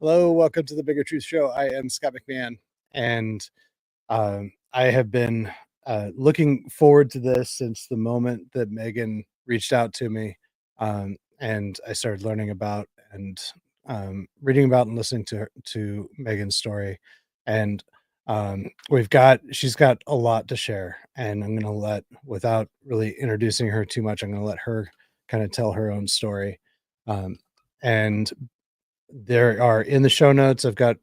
Hello, welcome to the Bigger Truth Show. I am Scott McMahon, and I have been looking forward to this since the moment that Meghan reached out to me, and I started learning about and reading about and listening to Meghan's story, and she's got a lot to share, and I'm going to without really introducing her too much, I'm going to let her kind of tell her own story, and there are in the show notes. I've got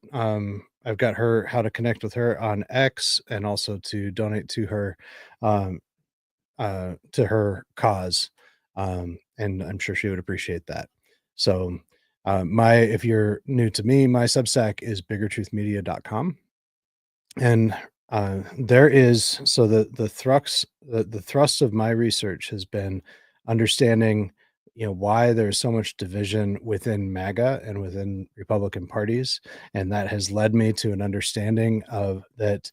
her how to connect with her on X and also to donate to her cause. And I'm sure she would appreciate that. So if you're new to me, my Substack is biggertruthmedia.com. And the thrust of my research has been understanding why there's so much division within MAGA and within Republican parties, and that has led me to an understanding of that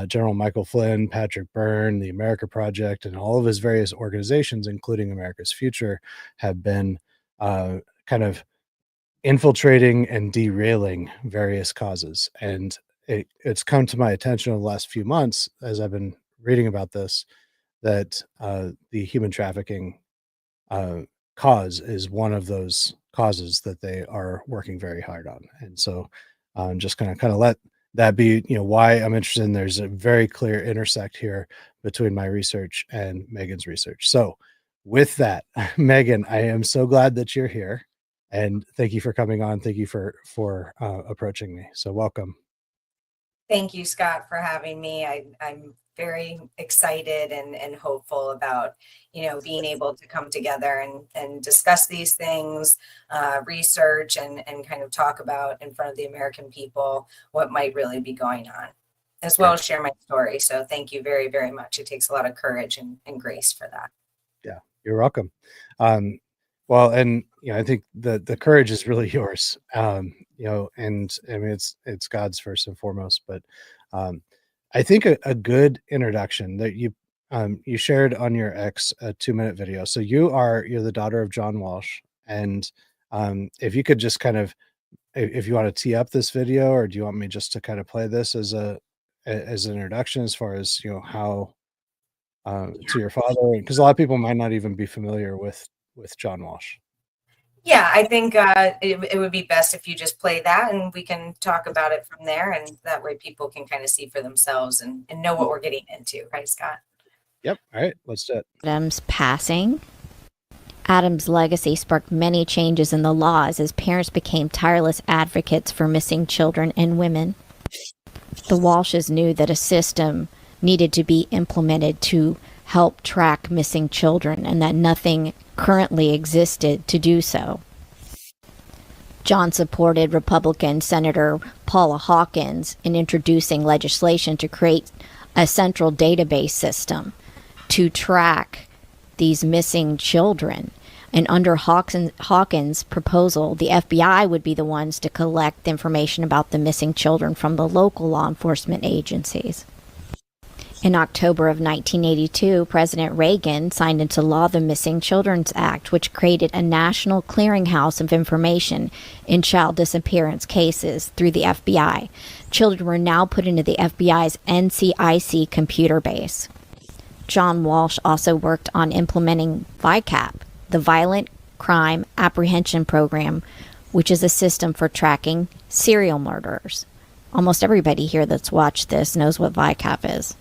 General Michael Flynn, Patrick Byrne, the America Project, and all of his various organizations, including America's Future, have been kind of infiltrating and derailing various causes. And it's come to my attention over the last few months as I've been reading about this, that the human trafficking cause is one of those causes that they are working very hard on. And so I'm just going to kind of let that be, why I'm interested in. There's a very clear intersect here between my research and Meghan's research. So with that, Meghan, I am so glad that you're here, and thank you for coming on. Thank you for approaching me. So welcome. Thank you, Scott, for having me. I'm very excited and hopeful about, being able to come together and discuss these things, research and kind of talk about in front of the American people what might really be going on, as well as share my story. So thank you very, very much. It takes a lot of courage and grace for that. Yeah, you're welcome. Well, and I think the courage is really yours. And I mean it's God's first and foremost. But I think a good introduction that you shared on your X a 2-minute video. So you're the daughter of John Walsh, and if you could just kind of, if you want to tee up this video, or do you want me just to kind of play this as an introduction as far as how to your father, because a lot of people might not even be familiar with John Walsh. Yeah, I think it would be best if you just play that and we can talk about it from there. And that way people can kind of see for themselves and know what we're getting into. Right, Scott? Yep. All right, let's do it. Adam's passing. Adam's legacy sparked many changes in the law as his parents became tireless advocates for missing children and women. The Walshes knew that a system needed to be implemented to help track missing children, and that nothing currently existed to do so. John supported Republican Senator Paula Hawkins in introducing legislation to create a central database system to track these missing children. And under Hawkins' proposal, the FBI would be the ones to collect information about the missing children from the local law enforcement agencies. In October of 1982, President Reagan signed into law the Missing Children's Act, which created a national clearinghouse of information in child disappearance cases through the FBI. Children were now put into the FBI's NCIC computer base. John Walsh also worked on implementing VICAP, the Violent Crime Apprehension Program, which is a system for tracking serial murderers. Almost everybody here that's watched this knows what VICAP is.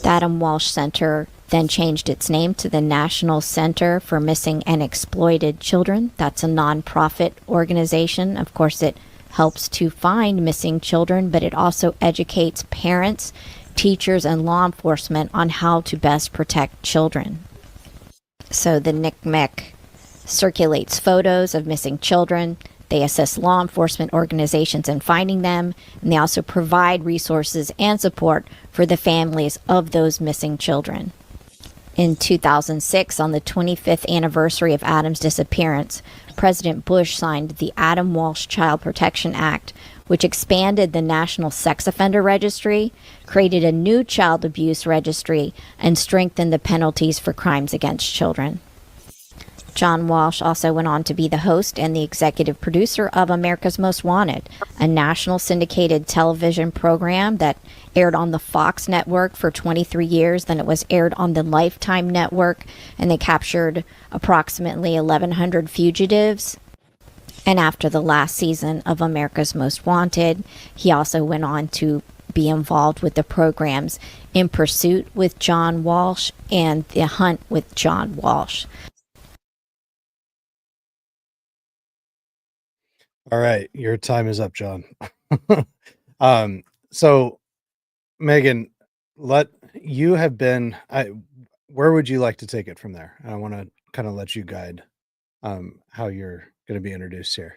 The Adam Walsh Center then changed its name to the National Center for Missing and Exploited Children. That's a nonprofit organization. Of course, it helps to find missing children, but it also educates parents, teachers, and law enforcement on how to best protect children. So the NCMEC circulates photos of missing children. They assist law enforcement organizations in finding them, and they also provide resources and support for the families of those missing children. In 2006, on the 25th anniversary of Adam's disappearance, President Bush signed the Adam Walsh Child Protection Act, which expanded the National Sex Offender Registry, created a new child abuse registry, and strengthened the penalties for crimes against children. John Walsh also went on to be the host and the executive producer of America's Most Wanted, a national syndicated television program that aired on the Fox network for 23 years. Then it was aired on the Lifetime network, and they captured approximately 1,100 fugitives. And after the last season of America's Most Wanted, he also went on to be involved with the programs In Pursuit with John Walsh and The Hunt with John Walsh. All right, your time is up, John. So Meghan, where would you like to take it from there? I want to kind of let you guide how you're going to be introduced here.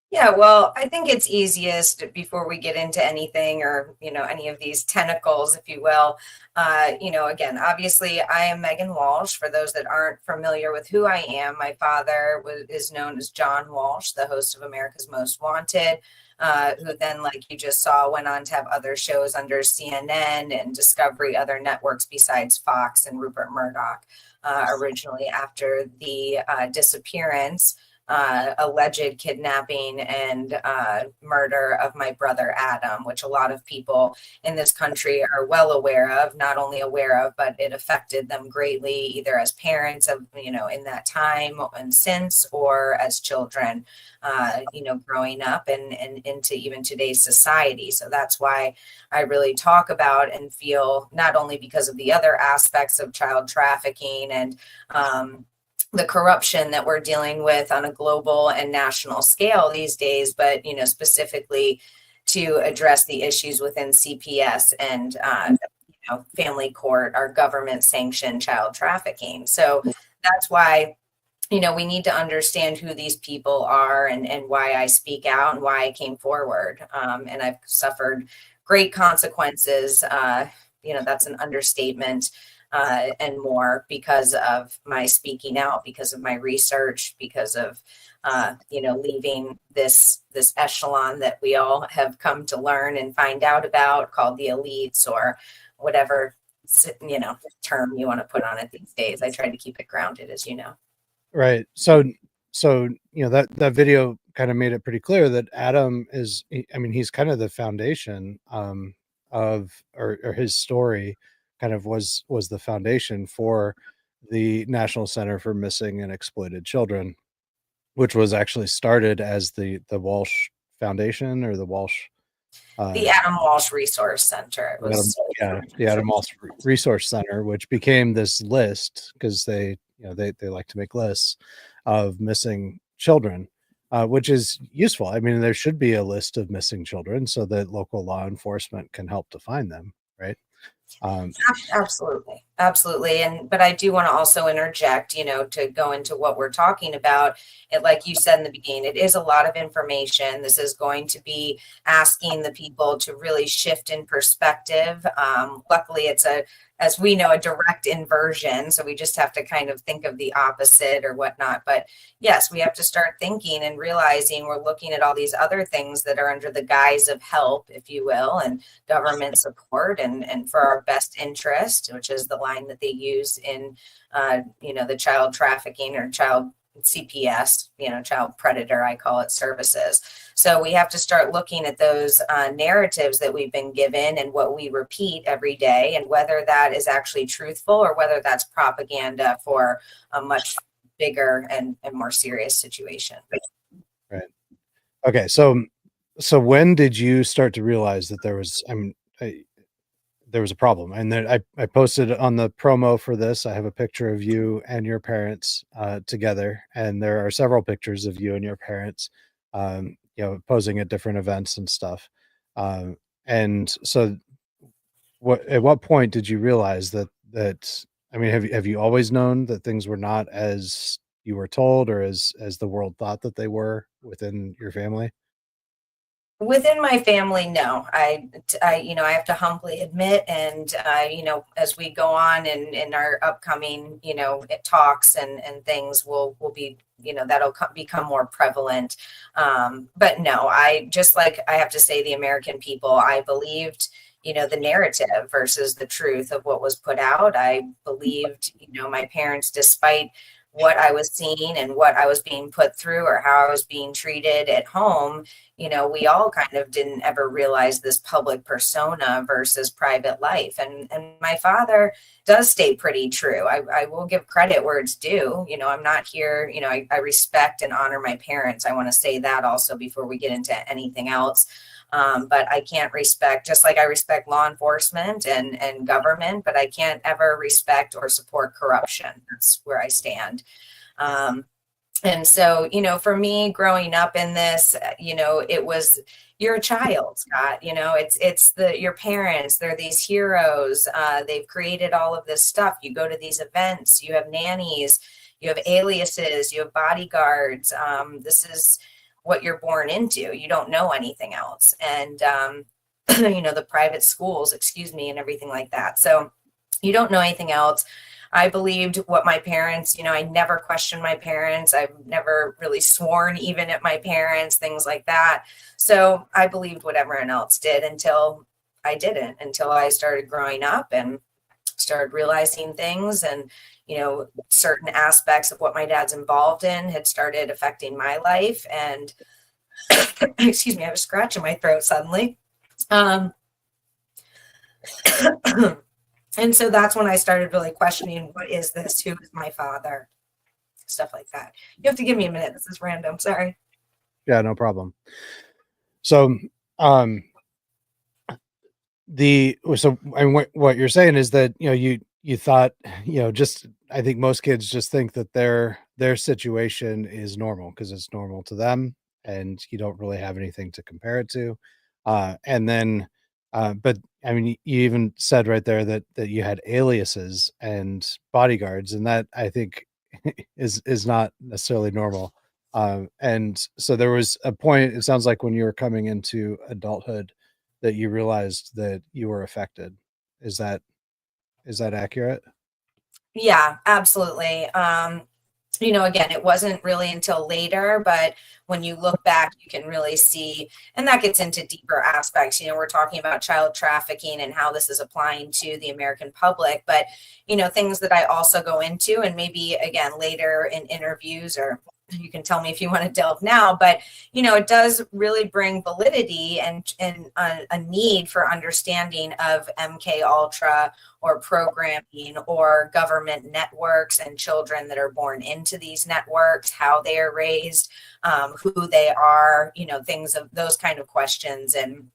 Yeah, well, I think it's easiest before we get into anything or, any of these tentacles, if you will. Again, obviously, I am Meghan Walsh. For those that aren't familiar with who I am, my father is known as John Walsh, the host of America's Most Wanted, who then, like you just saw, went on to have other shows under CNN and Discovery, other networks besides Fox and Rupert Murdoch, originally after the disappearance, alleged kidnapping and murder of my brother Adam, which a lot of people in this country are well aware of, not only aware of, but it affected them greatly, either as parents of, in that time and since, or as children, growing up and into even today's society. So that's why I really talk about and feel, not only because of the other aspects of child trafficking and the corruption that we're dealing with on a global and national scale these days, but specifically to address the issues within CPS and family court, our government sanctioned child trafficking. So that's why we need to understand who these people are and why I speak out and why I came forward. And I've suffered great consequences. That's an understatement. And more because of my speaking out, because of my research, because of leaving this echelon that we all have come to learn and find out about, called the elites, or whatever term you want to put on it these days. I try to keep it grounded, as you know. Right. So that video kind of made it pretty clear that Adam he's kind of the foundation of or his story kind of was the foundation for the National Center for Missing and Exploited Children, which was actually started as the Walsh Foundation, or the Walsh the Adam Walsh Resource Center. The Adam Walsh Resource Center, which became this list because they like to make lists of missing children, which is useful. I mean, there should be a list of missing children so that local law enforcement can help to find them, right? Absolutely. But I do want to also interject, to go into what we're talking about. It, like you said in the beginning, it is a lot of information. This is going to be asking the people to really shift in perspective. Luckily, it's as we know, a direct inversion. So we just have to kind of think of the opposite or whatnot. But yes, we have to start thinking and realizing we're looking at all these other things that are under the guise of help, if you will, and government support and for our best interest, which is the line that they use in, the child trafficking or child CPS, child predator, I call it, services. So we have to start looking at those narratives that we've been given and what we repeat every day, and whether that is actually truthful or whether that's propaganda for a much bigger and more serious situation. Right. Okay. So when did you start to realize that there was a problem? And then I posted on the promo for this, I have a picture of you and your parents together, and there are several pictures of you and your parents posing at different events and stuff. And so at what point did you realize that have you always known that things were not as you were told, or as the world thought that they were within your family? Within my family, no. I have to humbly admit, and as we go on in our upcoming, talks and things, will be, that'll become more prevalent. But no, I have to say, the American people, I believed, the narrative versus the truth of what was put out. I believed, my parents, despite what I was seeing and what I was being put through or how I was being treated at home, we all kind of didn't ever realize this public persona versus private life. And my father does stay pretty true. I will give credit where it's due. I'm not here, I respect and honor my parents. I want to say that also before we get into anything else. But I can't respect, just like I respect law enforcement and government, but I can't ever respect or support corruption. That's where I stand. And so, for me growing up in this, it was, you're a child, Scott, it's your parents, they're these heroes. They've created all of this stuff. You go to these events, you have nannies, you have aliases, you have bodyguards. This is what you're born into. You don't know anything else. And, the private schools, and everything like that. So you don't know anything else. I believed what my parents, I never questioned my parents. I've never really sworn even at my parents, things like that. So I believed what everyone else did until I didn't, until I started growing up and started realizing things. And, certain aspects of what my dad's involved in had started affecting my life. And excuse me, I have a scratch in my throat suddenly. And so that's when I started really questioning, what is this? Who is my father? Stuff like that. You have to give me a minute. This is random. Sorry. Yeah, no problem. So, what you're saying is that, you thought, just, I think most kids just think that their situation is normal because it's normal to them and you don't really have anything to compare it to. And then, but I mean, you even said right there that you had aliases and bodyguards, and that I think is not necessarily normal. And so there was a point, it sounds like, when you were coming into adulthood that you realized that you were affected. Is that accurate? Yeah, absolutely. Again, it wasn't really until later, but when you look back, you can really see, and that gets into deeper aspects. We're talking about child trafficking and how this is applying to the American public, but, things that I also go into, and maybe again later in interviews, or you can tell me if you want to delve now, but, it does really bring validity and a need for understanding of MK Ultra or programming or government networks and children that are born into these networks, how they are raised, who they are, things of those kind of questions and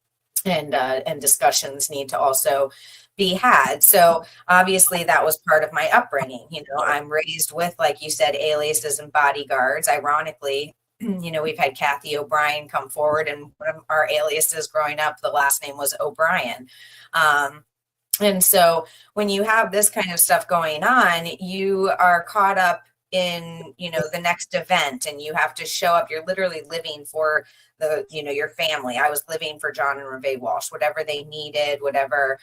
discussions need to also be had. So obviously that was part of my upbringing. I'm raised with, like you said, aliases and bodyguards. Ironically, we've had Kathy O'Brien come forward, and one of our aliases growing up, the last name was O'Brien. And so when you have this kind of stuff going on, you are caught up in, the next event, and you have to show up. You're literally living for your family. I was living for John and Reve Walsh, whatever they needed, whatever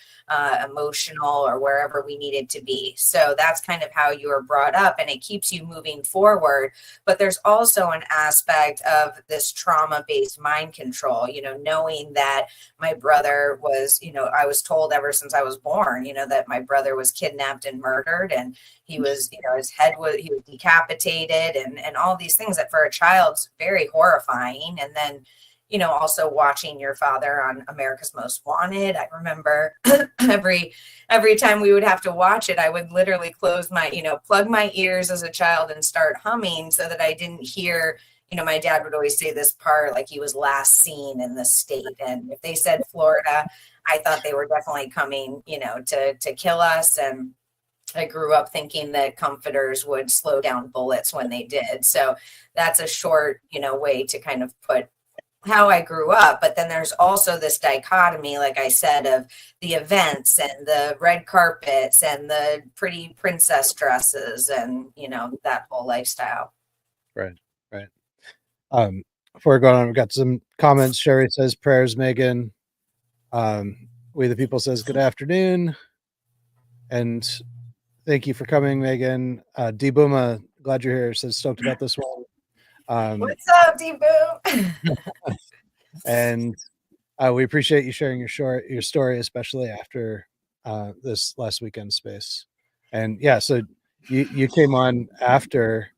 emotional or wherever we needed to be. So that's kind of how you were brought up, and it keeps you moving forward. But there's also an aspect of this trauma-based mind control, knowing that my brother was, I was told ever since I was born, that my brother was kidnapped and murdered, and he was, his head was, he was decapitated, and all these things that for a child's very horrifying. And then, also watching your father on America's Most Wanted. I remember every time we would have to watch it, I would literally close my, plug my ears as a child and start humming so that I didn't hear, my dad would always say this part, like he was last seen in the state. And if they said Florida, I thought they were definitely coming, to kill us. And I grew up thinking that comforters would slow down bullets when they did. So that's a short, way to kind of put how I grew up. But then there's also this dichotomy, like I said, of the events and the red carpets and the pretty princess dresses and, that whole lifestyle. Right. Before we go on, we've got some comments. Sherry says, prayers, Megan. We the People says, good afternoon. And thank you for coming, Megan. D Booma, glad you're here, says, stoked about this one. What's up, D-Boom? And we appreciate you sharing your story, especially after this last weekend space. And yeah, so you came on after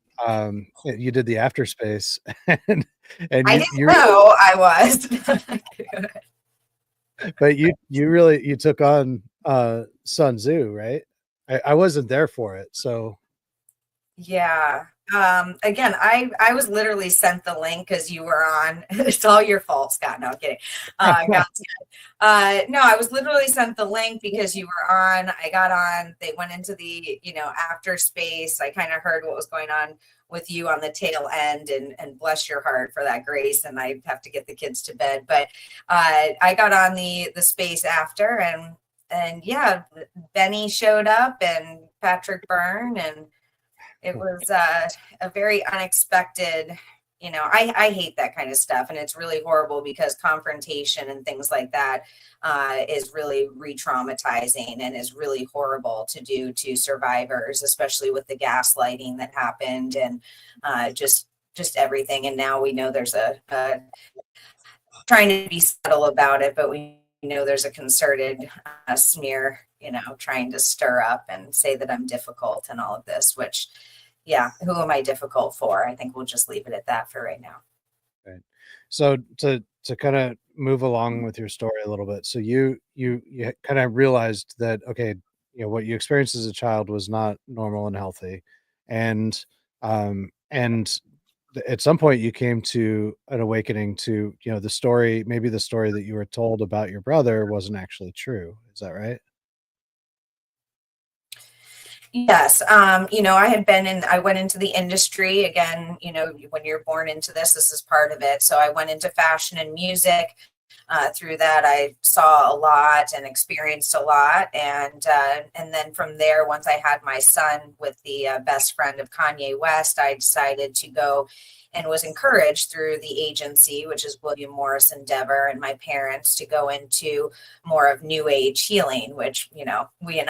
you did the after space, and I you didn't know I was. but you really you took on Sun Tzu, right? I wasn't there for it, so Yeah. Again, I was literally sent the link because you were on. It's all your fault, Scott. No, I'm kidding. No, I was literally sent the link because you were on. I got on. They went into the, after space. I kind of heard what was going on with you on the tail end, and bless your heart for that grace. And I have to get the kids to bed, but I got on the space after, and yeah, Benny showed up and Patrick Byrne, and it was a very unexpected, I hate that kind of stuff. And it's really horrible because confrontation and things like that is really re-traumatizing and is really horrible to do to survivors, especially with the gaslighting that happened and just everything. And now we know there's a trying to be subtle about it, but we know there's a concerted smear, trying to stir up and say that I'm difficult and all of this, which, yeah, who am I difficult for? I think we'll just leave it at that for right now. right. So to kind of move along with your story a little bit, so you kind of realized that okay, what you experienced as a child was not normal and healthy, and and at some point you came to an awakening to the story, maybe the story that you were told about your brother wasn't actually true. Is that right? Yes. I went into the industry again, when you're born into this is part of it. So I went into fashion and music. Through that, I saw a lot and experienced a lot. And then from there, once I had my son with the best friend of Kanye West, I decided to go and was encouraged through the agency, which is William Morris Endeavor, and my parents to go into more of new age healing, which, you and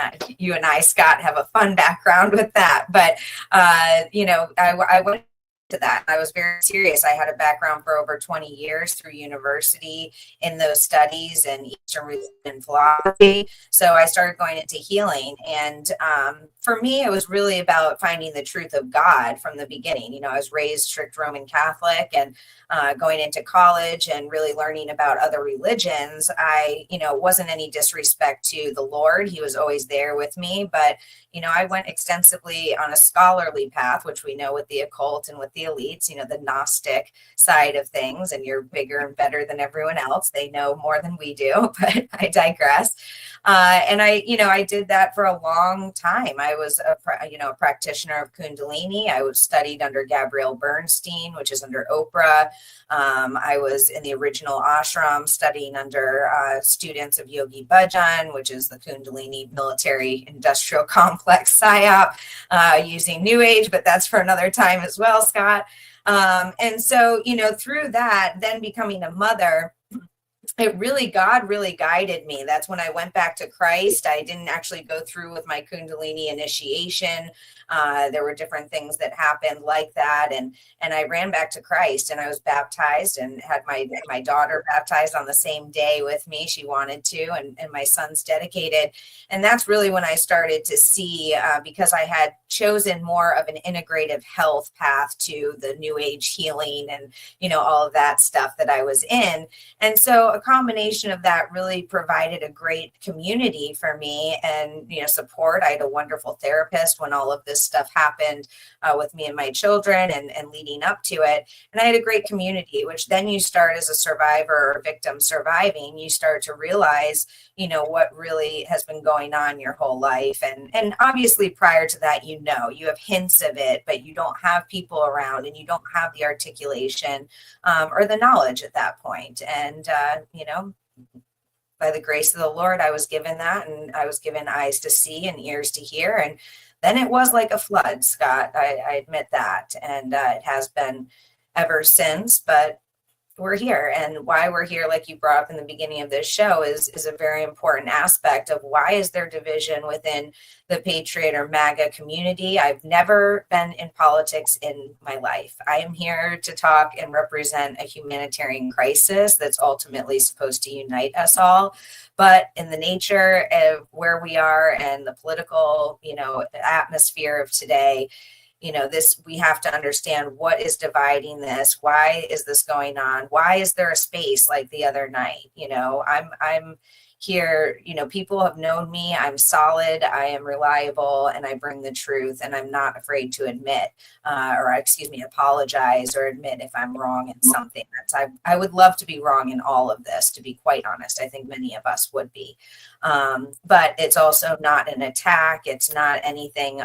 I, Scott, have a fun background with that. But, I went to that. I was very serious. I had a background for over 20 years through university in those studies and Eastern religion philosophy. So I started going into healing. And for me, it was really about finding the truth of God from the beginning. I was raised strict Roman Catholic, and going into college and really learning about other religions, wasn't any disrespect to the Lord. He was always there with me. But I went extensively on a scholarly path, which we know with the occult and with the elites, the Gnostic side of things, and you're bigger and better than everyone else. They know more than we do, but I digress. And I did that for a long time. I was a practitioner of Kundalini. I was studied under Gabrielle Bernstein, which is under Oprah. I was in the original ashram studying under students of Yogi Bhajan, which is the Kundalini military industrial complex psyop, using New Age, but that's for another time as well, Scott. And so, through that, then becoming a mother, God really guided me. That's when I went back to Christ. I didn't actually go through with my Kundalini initiation. There were different things that happened like that. And I ran back to Christ, and I was baptized and had my daughter baptized on the same day with me. She wanted to, and my son's dedicated. And that's really when I started to see, because I had chosen more of an integrative health path to the new age healing and, all of that stuff that I was in. And so a combination of that really provided a great community for me and, support. I had a wonderful therapist when all of this stuff happened with me and my children and leading up to it. And I had a great community, which then you start as a survivor or victim surviving, you start to realize, what really has been going on your whole life. And obviously prior to that, you have hints of it, but you don't have people around and you don't have the articulation or the knowledge at that point. And, by the grace of the Lord, I was given that, and I was given eyes to see and ears to hear. And then it was like a flood, Scott. I admit that. And it has been ever since. But we're here, and why we're here, like you brought up in the beginning of this show, is a very important aspect of why is there division within the Patriot or MAGA community. I've never been in politics in my life. I am here to talk and represent a humanitarian crisis that's ultimately supposed to unite us all. But in the nature of where we are and the political, atmosphere of today, we have to understand what is dividing this. Why is this going on? Why is there a space like the other night? I'm here, people have known me. I'm solid, I am reliable, and I bring the truth, and I'm not afraid to admit, apologize or admit if I'm wrong in something. I would love to be wrong in all of this, to be quite honest. I think many of us would be. But it's also not an attack. It's not anything.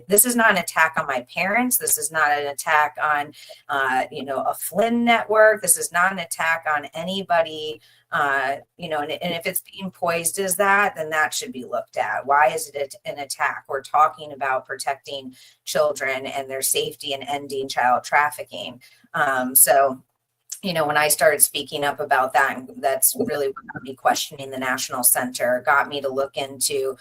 This is not an attack on my parents. This is not an attack on, a Flynn network. This is not an attack on anybody. And if it's being poised as that, then that should be looked at. Why is it an attack? We're talking about protecting children and their safety and ending child trafficking. When I started speaking up about that, that's really what got me questioning the National Center, got me to look into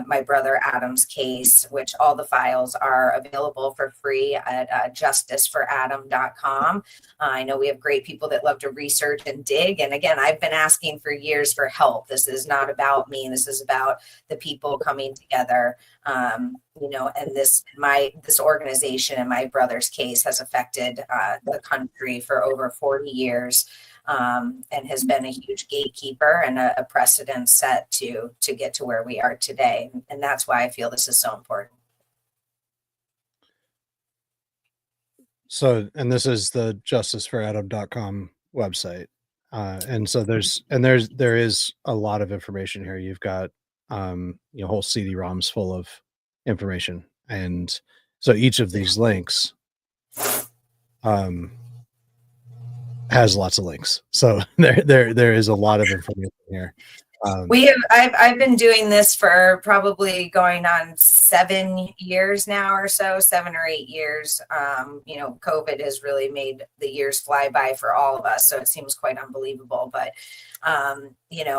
my brother Adam's case, which all the files are available for free at justiceforadam.com. I know we have great people that love to research and dig. And again, I've been asking for years for help. This is not about me. This is about the people coming together. And this organization in my brother's case has affected the country for over 40 years, and has been a huge gatekeeper and a precedent set to get to where we are today. And that's why I feel this is so important. So, and this is the justiceforadam.com website. And so there is a lot of information here. You've got, whole CD-ROMs full of information. And so each of these links, has lots of links. So there is a lot of information here. I've been doing this for probably going on 7 years now or so, 7 or 8 years. COVID has really made the years fly by for all of us. So it seems quite unbelievable, but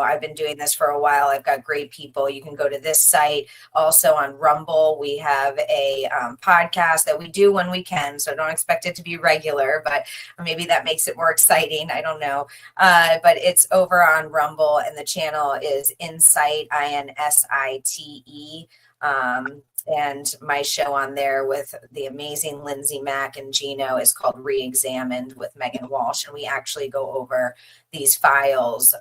I've been doing this for a while. I've got great people. You can go to this site. Also on Rumble, we have a podcast that we do when we can. So don't expect it to be regular, but maybe that makes it more exciting. I don't know. But it's over on Rumble, and the channel is Insight, INSITE. And my show on there with the amazing Lindsay Mack and Gino is called Reexamined with Meghan Walsh. And we actually go over these files.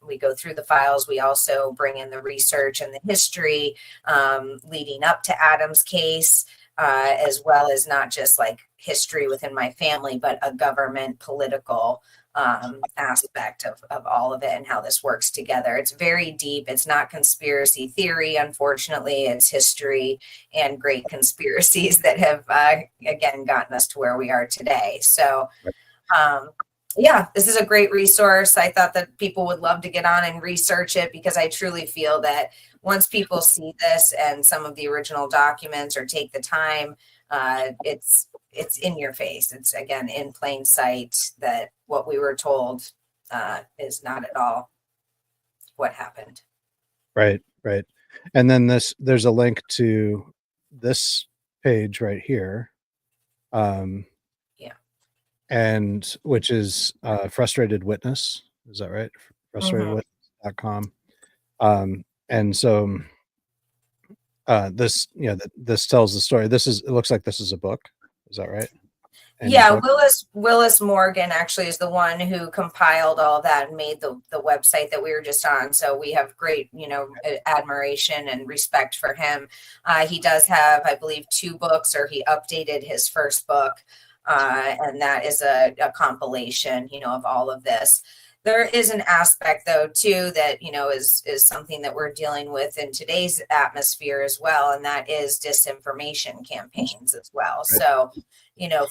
We go through the files. We also bring in the research and the history leading up to Adam's case, as well as not just like history within my family, but a government political aspect of all of it and how this works together. It's very deep. It's not conspiracy theory, unfortunately. It's history and great conspiracies that have, again, gotten us to where we are today. So, this is a great resource. I thought that people would love to get on and research it, because I truly feel that once people see this and some of the original documents or take the time, it's in your face. It's, again, in plain sight that what we were told is not at all what happened. Right. And then there's a link to this page right here. And which is Frustrated Witness. Is that right? Frustratedwitness.com. And so this tells the story. It looks like this is a book. Is that right? Willis Morgan actually is the one who compiled all that and made the website that we were just on. So we have great, admiration and respect for him. He does have, I believe, 2 books, or he updated his first book. And that is a compilation, of all of this. There is an aspect, though, too, that, is something that we're dealing with in today's atmosphere as well. And that is disinformation campaigns as well. Right. So,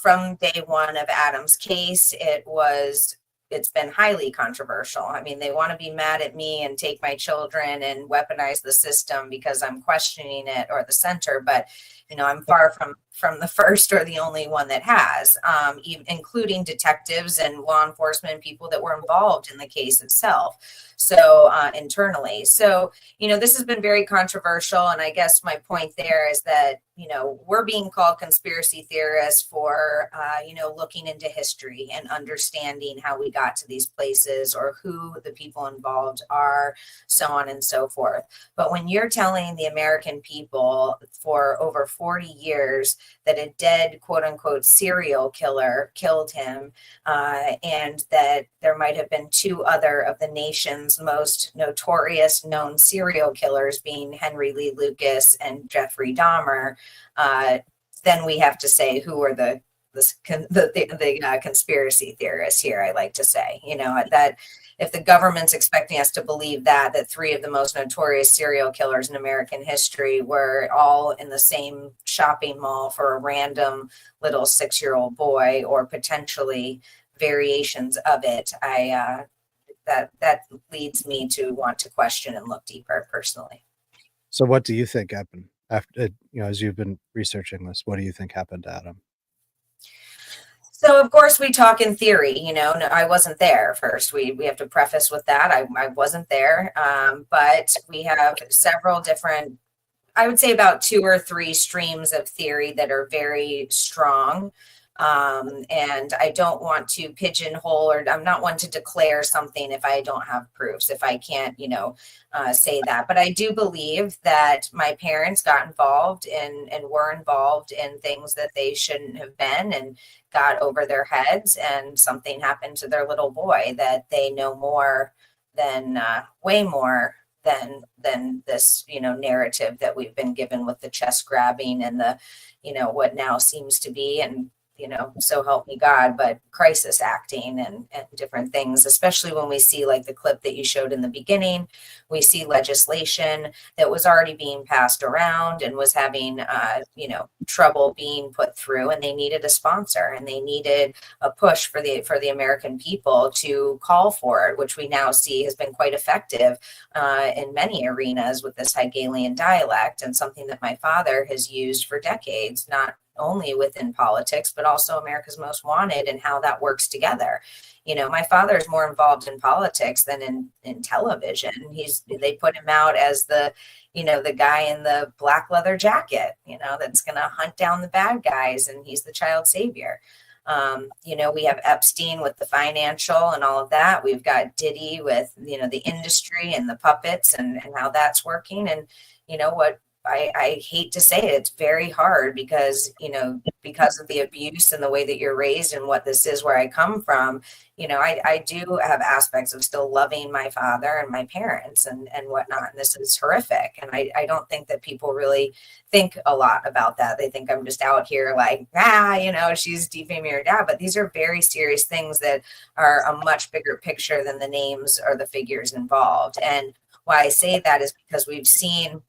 from day one of Adam's case, it's been highly controversial. I mean, they want to be mad at me and take my children and weaponize the system because I'm questioning it, or the center. But, I'm far from the first or the only one that has, including detectives and law enforcement people that were involved in the case itself. So internally. So, this has been very controversial. And I guess my point there is that, we're being called conspiracy theorists for, looking into history and understanding how we got to these places or who the people involved are, so on and so forth. But when you're telling the American people for over 40 years that a dead, quote unquote, serial killer killed him, and that there might have been two other of the nation's most notorious known serial killers, being Henry Lee Lucas and Jeffrey Dahmer, then we have to say who are the conspiracy theorists here. I like to say, that if the government's expecting us to believe that three of the most notorious serial killers in American history were all in the same shopping mall for a random little 6-year-old boy, or potentially variations of it, that leads me to want to question and look deeper personally. So what do you think happened after, as you've been researching this, what do you think happened to Adam? So of course we talk in theory, I wasn't there first. We have to preface with that. I wasn't there. But we have several different, I would say about 2 or 3 streams of theory that are very strong. And I don't want to pigeonhole, or I'm not one to declare something if I don't have proofs, if I can't, say that. But I do believe that my parents got involved and were involved in things that they shouldn't have been, and got over their heads, and something happened to their little boy that they know more than, way more than this, narrative that we've been given with the chest grabbing and the, what now seems to be, and so help me God, but crisis acting and different things, especially when we see, like the clip that you showed in the beginning, we see legislation that was already being passed around and was having, trouble being put through, and they needed a sponsor, and they needed a push for the American people to call for it, which we now see has been quite effective in many arenas with this Hegelian dialect, and something that my father has used for decades, not only within politics, but also America's Most Wanted and how that works together. My father is more involved in politics than in television. They put him out as the guy in the black leather jacket, that's going to hunt down the bad guys, and he's the child savior. We have Epstein with the financial and all of that. We've got Diddy with, the industry and the puppets and how that's working. And what, I hate to say it, it's very hard because of the abuse and the way that you're raised and what this is where I come from, I do have aspects of still loving my father and my parents and whatnot. And this is horrific. And I don't think that people really think a lot about that. They think I'm just out here like, she's defaming her dad. But these are very serious things that are a much bigger picture than the names or the figures involved. And why I say that is because we've seen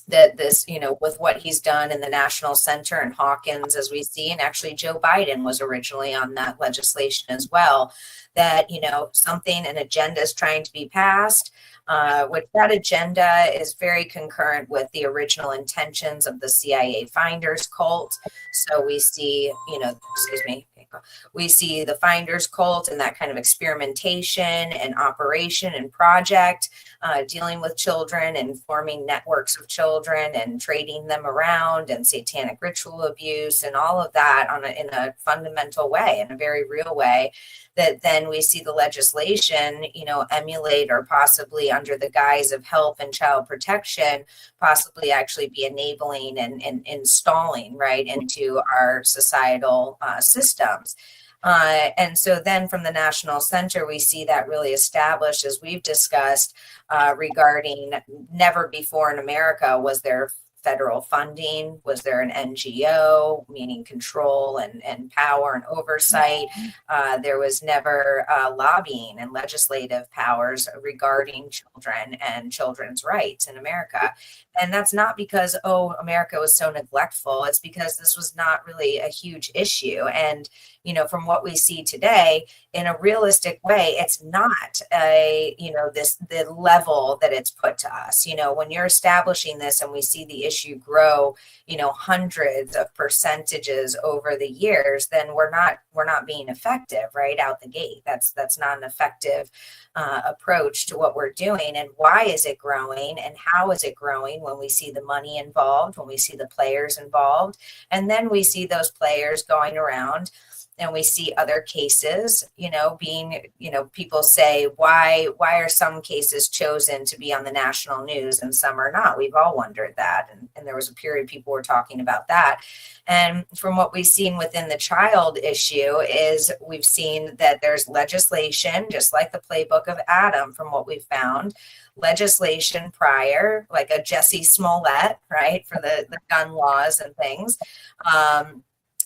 that this, with what he's done in the National Center and Hawkins, as we see, and actually Joe Biden was originally on that legislation as well, that, an agenda is trying to be passed, which that agenda is very concurrent with the original intentions of the CIA finders cult. So we see, we see the finders cult and that kind of experimentation and operation and project, dealing with children and forming networks of children and trading them around, and satanic ritual abuse and all of that in a fundamental way, in a very real way, that then we see the legislation, emulate, or possibly under the guise of health and child protection, possibly actually be enabling and installing right into our societal systems. And so then from the National Center, we see that really established, as we've discussed, regarding never before in America was there federal funding, was there an NGO, meaning control and power and oversight. There was never lobbying and legislative powers regarding children and children's rights in America. And that's not because, America was so neglectful. It's because this was not really a huge issue. And, from what we see today, in a realistic way, it's not the level that it's put to us. When you're establishing this and we see the issue grow, hundreds of percentages over the years, then we're not being effective right out the gate. That's not an effective approach to what we're doing. And why is it growing, and how is it growing? When we see the money involved, when we see the players involved, and then we see those players going around, and we see other cases, being, people say, why are some cases chosen to be on the national news and some are not? We've all wondered that. And there was a period people were talking about that. And from what we've seen within the child issue is we've seen that there's legislation, just like the playbook of Adam, from what we've found, legislation prior, like a Jesse Smollett, right, for the gun laws and things,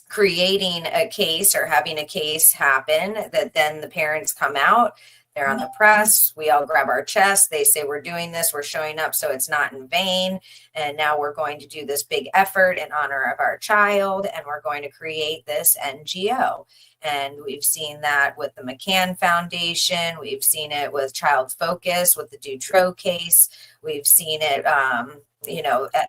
creating a case or having a case happen that then the parents come out, they're on the press, we all grab our chest, they say we're doing this, we're showing up, so it's not in vain, and now we're going to do this big effort in honor of our child, and we're going to create this NGO. And we've seen that with the McCann Foundation, we've seen it with Child Focus, with the Dutroux case, we've seen it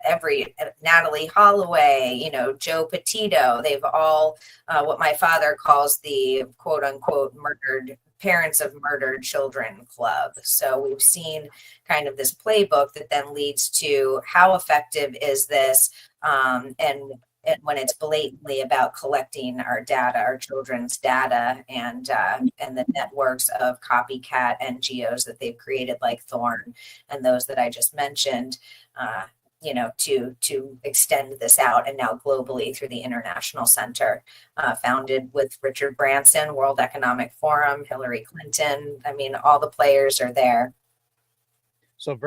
every Natalie Holloway, Joe Petito, they've all what my father calls the quote unquote murdered parents of murdered children club. So we've seen kind of this playbook that then leads to how effective is this, and when it's blatantly about collecting our data, our children's data, and the networks of copycat NGOs that they've created, like Thorn and those that I just mentioned, to extend this out, and now globally through the International Center, founded with Richard Branson, World Economic Forum, Hillary Clinton. I mean, all the players are there. So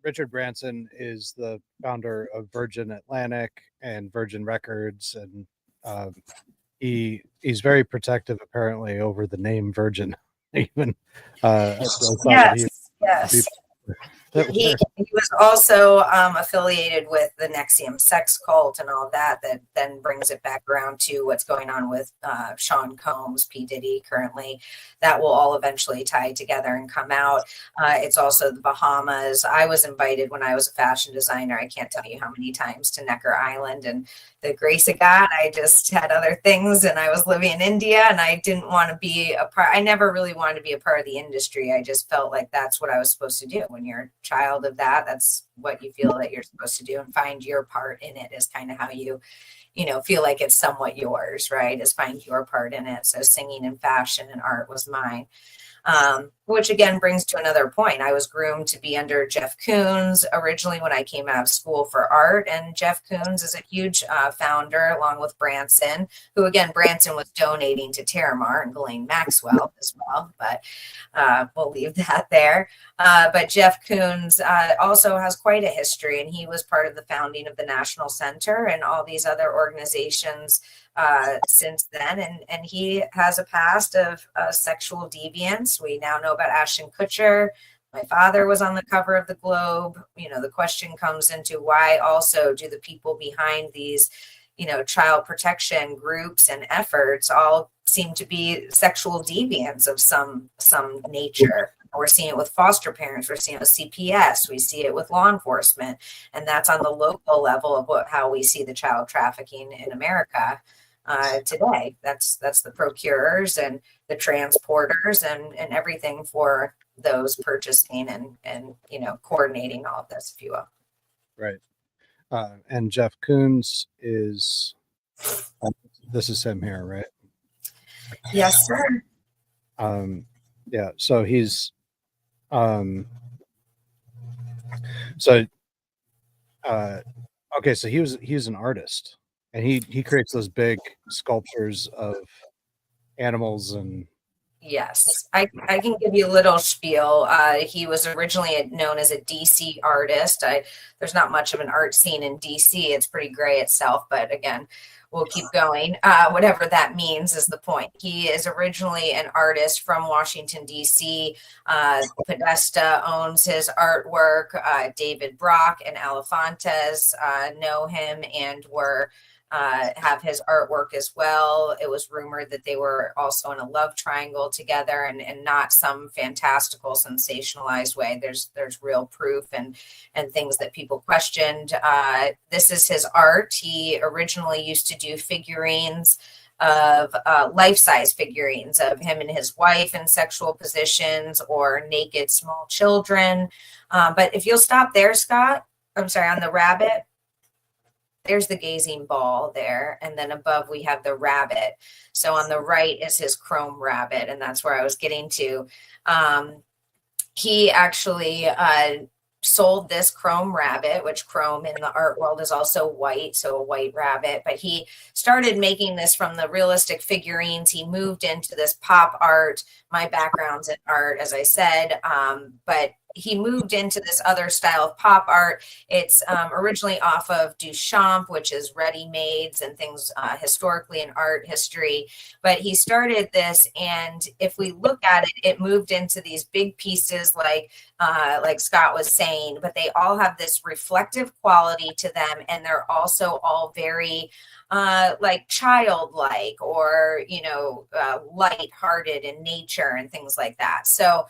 Richard Branson is the founder of Virgin Atlantic and Virgin Records, and he's very protective, apparently, over the name Virgin. Even yes. He was also affiliated with the Nexium sex cult and all that then brings it back around to what's going on with Sean Combs, P. Diddy currently. That will all eventually tie together and come out. It's also the Bahamas. I was invited when I was a fashion designer, I can't tell you how many times, to Necker Island, and the grace of God, I just had other things, and I was living in India, and I didn't want to be a part. I never really wanted to be a part of the industry. I just felt like that's what I was supposed to do. When you're a child of that, that's what you feel that you're supposed to do, and find your part in it is kind of how you feel like it's somewhat yours, right? Is find your part in it. So singing and fashion and art was mine. Which again brings to another point. I was groomed to be under Jeff Koons originally when I came out of school for art, and Jeff Koons is a huge founder, along with Branson, who again, Branson was donating to Terramar and Ghislaine Maxwell as well, but we'll leave that there. But Jeff Koons also has quite a history, and he was part of the founding of the National Center and all these other organizations since then, and he has a past of sexual deviance. We now know about Ashton Kutcher. My father was on the cover of the Globe. The question comes into why also do the people behind these, child protection groups and efforts all seem to be sexual deviants of some nature. We're seeing it with foster parents. We're seeing it with CPS. We see it with law enforcement, and that's on the local level of how we see the child trafficking in America. Today, that's the procurers and the transporters and everything for those purchasing and coordinating all of this, if you will. Right. And Jeff Koons is this is him here, right? Yes, sir. Yeah. So he's okay. So he was an artist. And he creates those big sculptures of animals and. Yes, I can give you a little spiel. He was originally known as a DC artist. There's not much of an art scene in DC. It's pretty gray itself, but again, we'll keep going. Whatever that means is the point. He is originally an artist from Washington, DC. Podesta owns his artwork. David Brock and Alefantes know him and were have his artwork as well. It was rumored that they were also in a love triangle together, and not some fantastical, sensationalized way. There's real proof and things that people questioned. This is his art. He originally used to do figurines of life-size figurines of him and his wife in sexual positions or naked small children. But if you'll stop there, Scott, I'm sorry, on the rabbit, there's the gazing ball there. And then above we have the rabbit. So on the right is his chrome rabbit. And that's where I was getting to. He actually sold this chrome rabbit, which chrome in the art world is also white, so a white rabbit. But he started making this from the realistic figurines. He moved into this pop art. My background's in art, as I said, but he moved into this other style of pop art. It's originally off of Duchamp, which is ready-mades and things historically in art history. But he started this, and if we look at it, it moved into these big pieces like Scott was saying, but they all have this reflective quality to them, and they're also all very like childlike or, light-hearted in nature and things like that. So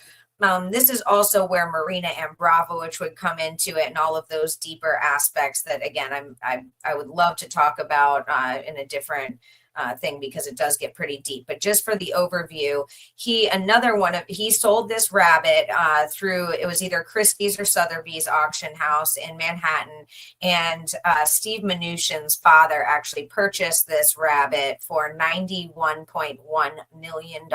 this is also where Marina Abramovich would come into it, and all of those deeper aspects that, again, I would love to talk about in a different thing, because it does get pretty deep. But just for the overview, he sold this rabbit through, it was either Christie's or Sotheby's auction house in Manhattan, and Steve Mnuchin's father actually purchased this rabbit for $91.1 million.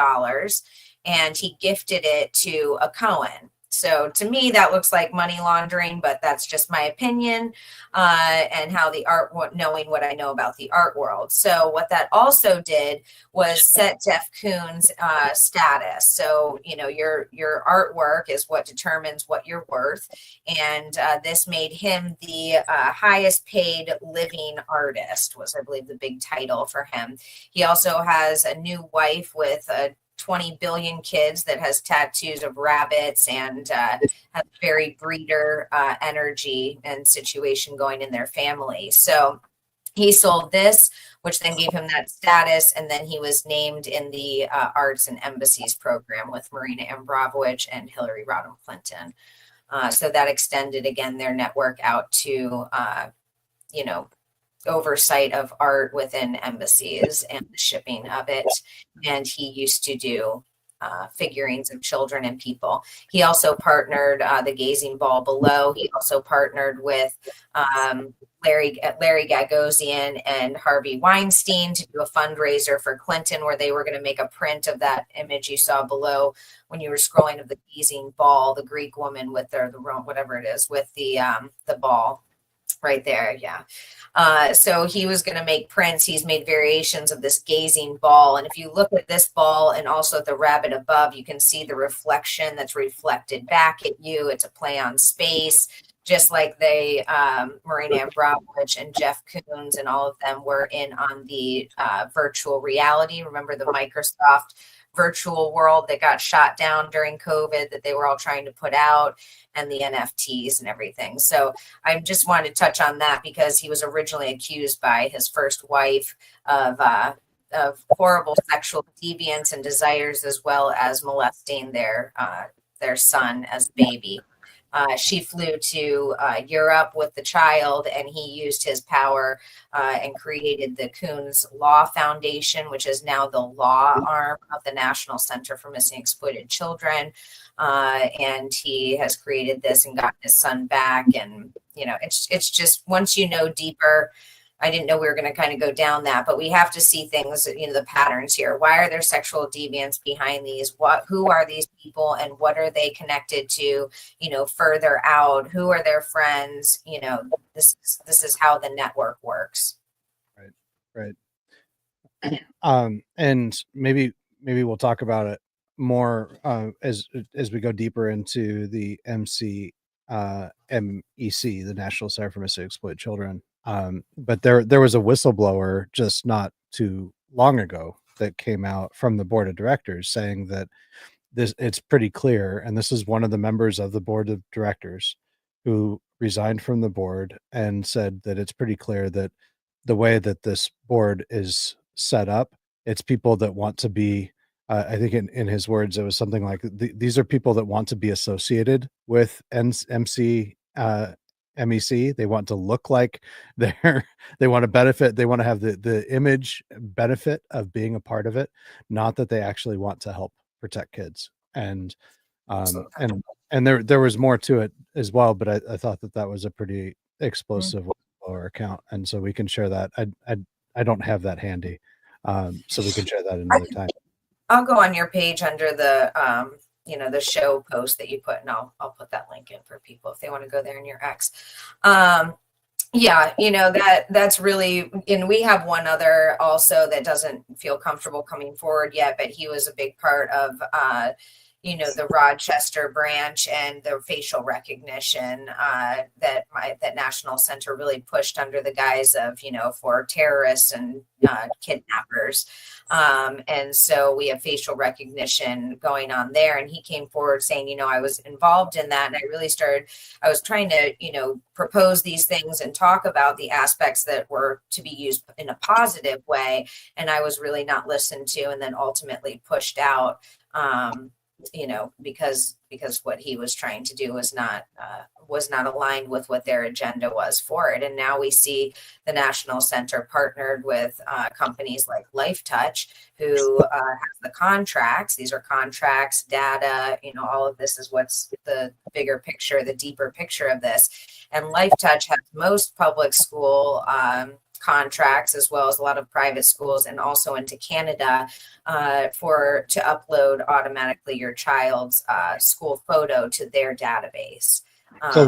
And he gifted it to a Cohen. So to me, that looks like money laundering, but that's just my opinion and how the art, knowing what I know about the art world. So what that also did was set Jeff Koons' status. So, your artwork is what determines what you're worth. And this made him the highest paid living artist, was, I believe, the big title for him. He also has a new wife with a 20 billion kids that has tattoos of rabbits and has very breeder energy and situation going in their family. So he sold this, which then gave him that status. And then he was named in the Arts and Embassies program with Marina Abramovich and Hillary Rodham Clinton. So that extended, again, their network out to, oversight of art within embassies and the shipping of it. And he used to do figurines of children and people. He also partnered the Gazing Ball below. He also partnered with Larry Gagosian and Harvey Weinstein to do a fundraiser for Clinton, where they were going to make a print of that image you saw below when you were scrolling, of the Gazing Ball, the Greek woman with the whatever it is, with the ball right there. Yeah. So he was going to make prints. He's made variations of this gazing ball. And if you look at this ball and also at the rabbit above, you can see the reflection that's reflected back at you. It's a play on space, just like they, Marina Abramovich and Jeff Koons and all of them were in on the virtual reality. Remember the Microsoft virtual world that got shot down during COVID that they were all trying to put out, and the NFTs and everything. So I just wanted to touch on that, because he was originally accused by his first wife of horrible sexual deviance and desires, as well as molesting their son as a baby. She flew to Europe with the child, and he used his power and created the Koons Law Foundation, which is now the law arm of the National Center for Missing and Exploited Children. And he has created this and gotten his son back. And, it's just, once you know deeper, I didn't know we were going to kind of go down that, but we have to see things, the patterns here. Why are there sexual deviants behind these? Who are these people, and what are they connected to, further out? Who are their friends? This is how the network works. Right. And maybe we'll talk about it more as we go deeper into the MEC, the National Center for Missing and Exploited Children. But there was a whistleblower just not too long ago that came out from the board of directors saying that it's pretty clear, and this is one of the members of the board of directors who resigned from the board and said that it's pretty clear that the way that this board is set up, it's people that want to be, I think in his words, it was something like, these are people that want to be associated with MC, MEC. They want to look like they're, they want to benefit. They want to have the image benefit of being a part of it, not that they actually want to help protect kids. And there was more to it as well, but I thought that was a pretty explosive lower account, and so we can share that. I don't have that handy, so we can share that another time. I'll go on your page under the the show post that you put, and I'll put that link in for people if they want to go there in your X. Yeah, that's really, and we have one other also that doesn't feel comfortable coming forward yet, but he was a big part of the Rochester branch and the facial recognition that National Center really pushed under the guise of, for terrorists and kidnappers. And so we have facial recognition going on there. And he came forward saying, I was involved in that. And I was trying to, propose these things and talk about the aspects that were to be used in a positive way. And I was really not listened to, and then ultimately pushed out. Because what he was trying to do was not aligned with what their agenda was for it. And now we see the National Center partnered with companies like LifeTouch, who has the contracts. These are contracts, data, all of this is what's the bigger picture, the deeper picture of this. And LifeTouch has most public school contracts, as well as a lot of private schools, and also into Canada to upload automatically your child's school photo to their database. So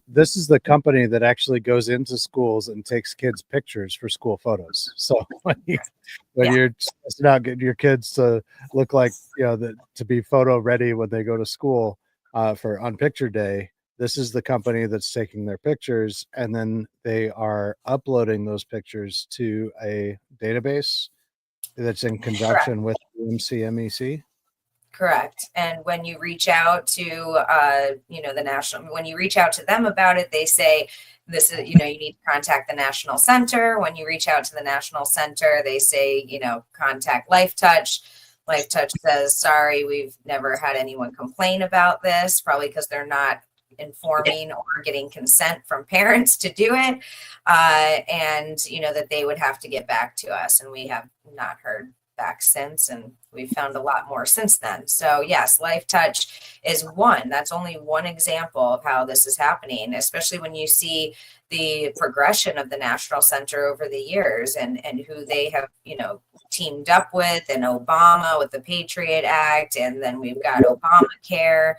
this is the company that actually goes into schools and takes kids' pictures for school photos. So when you're not getting your kids to look like, to be photo ready when they go to school on picture day, this is the company that's taking their pictures, and then they are uploading those pictures to a database that's in conjunction with MCMEC. Correct. And when you reach out to, when you reach out to them about it, they say, this is, you need to contact the National Center. When you reach out to the National Center, they say, contact LifeTouch. LifeTouch says, sorry, we've never had anyone complain about this, probably because they're not informing or getting consent from parents to do it. And, that they would have to get back to us. And we have not heard back since, and we've found a lot more since then. So yes, LifeTouch is one. That's only one example of how this is happening, especially when you see the progression of the National Center over the years and who they have, teamed up with, and Obama with the Patriot Act. And then we've got Obamacare,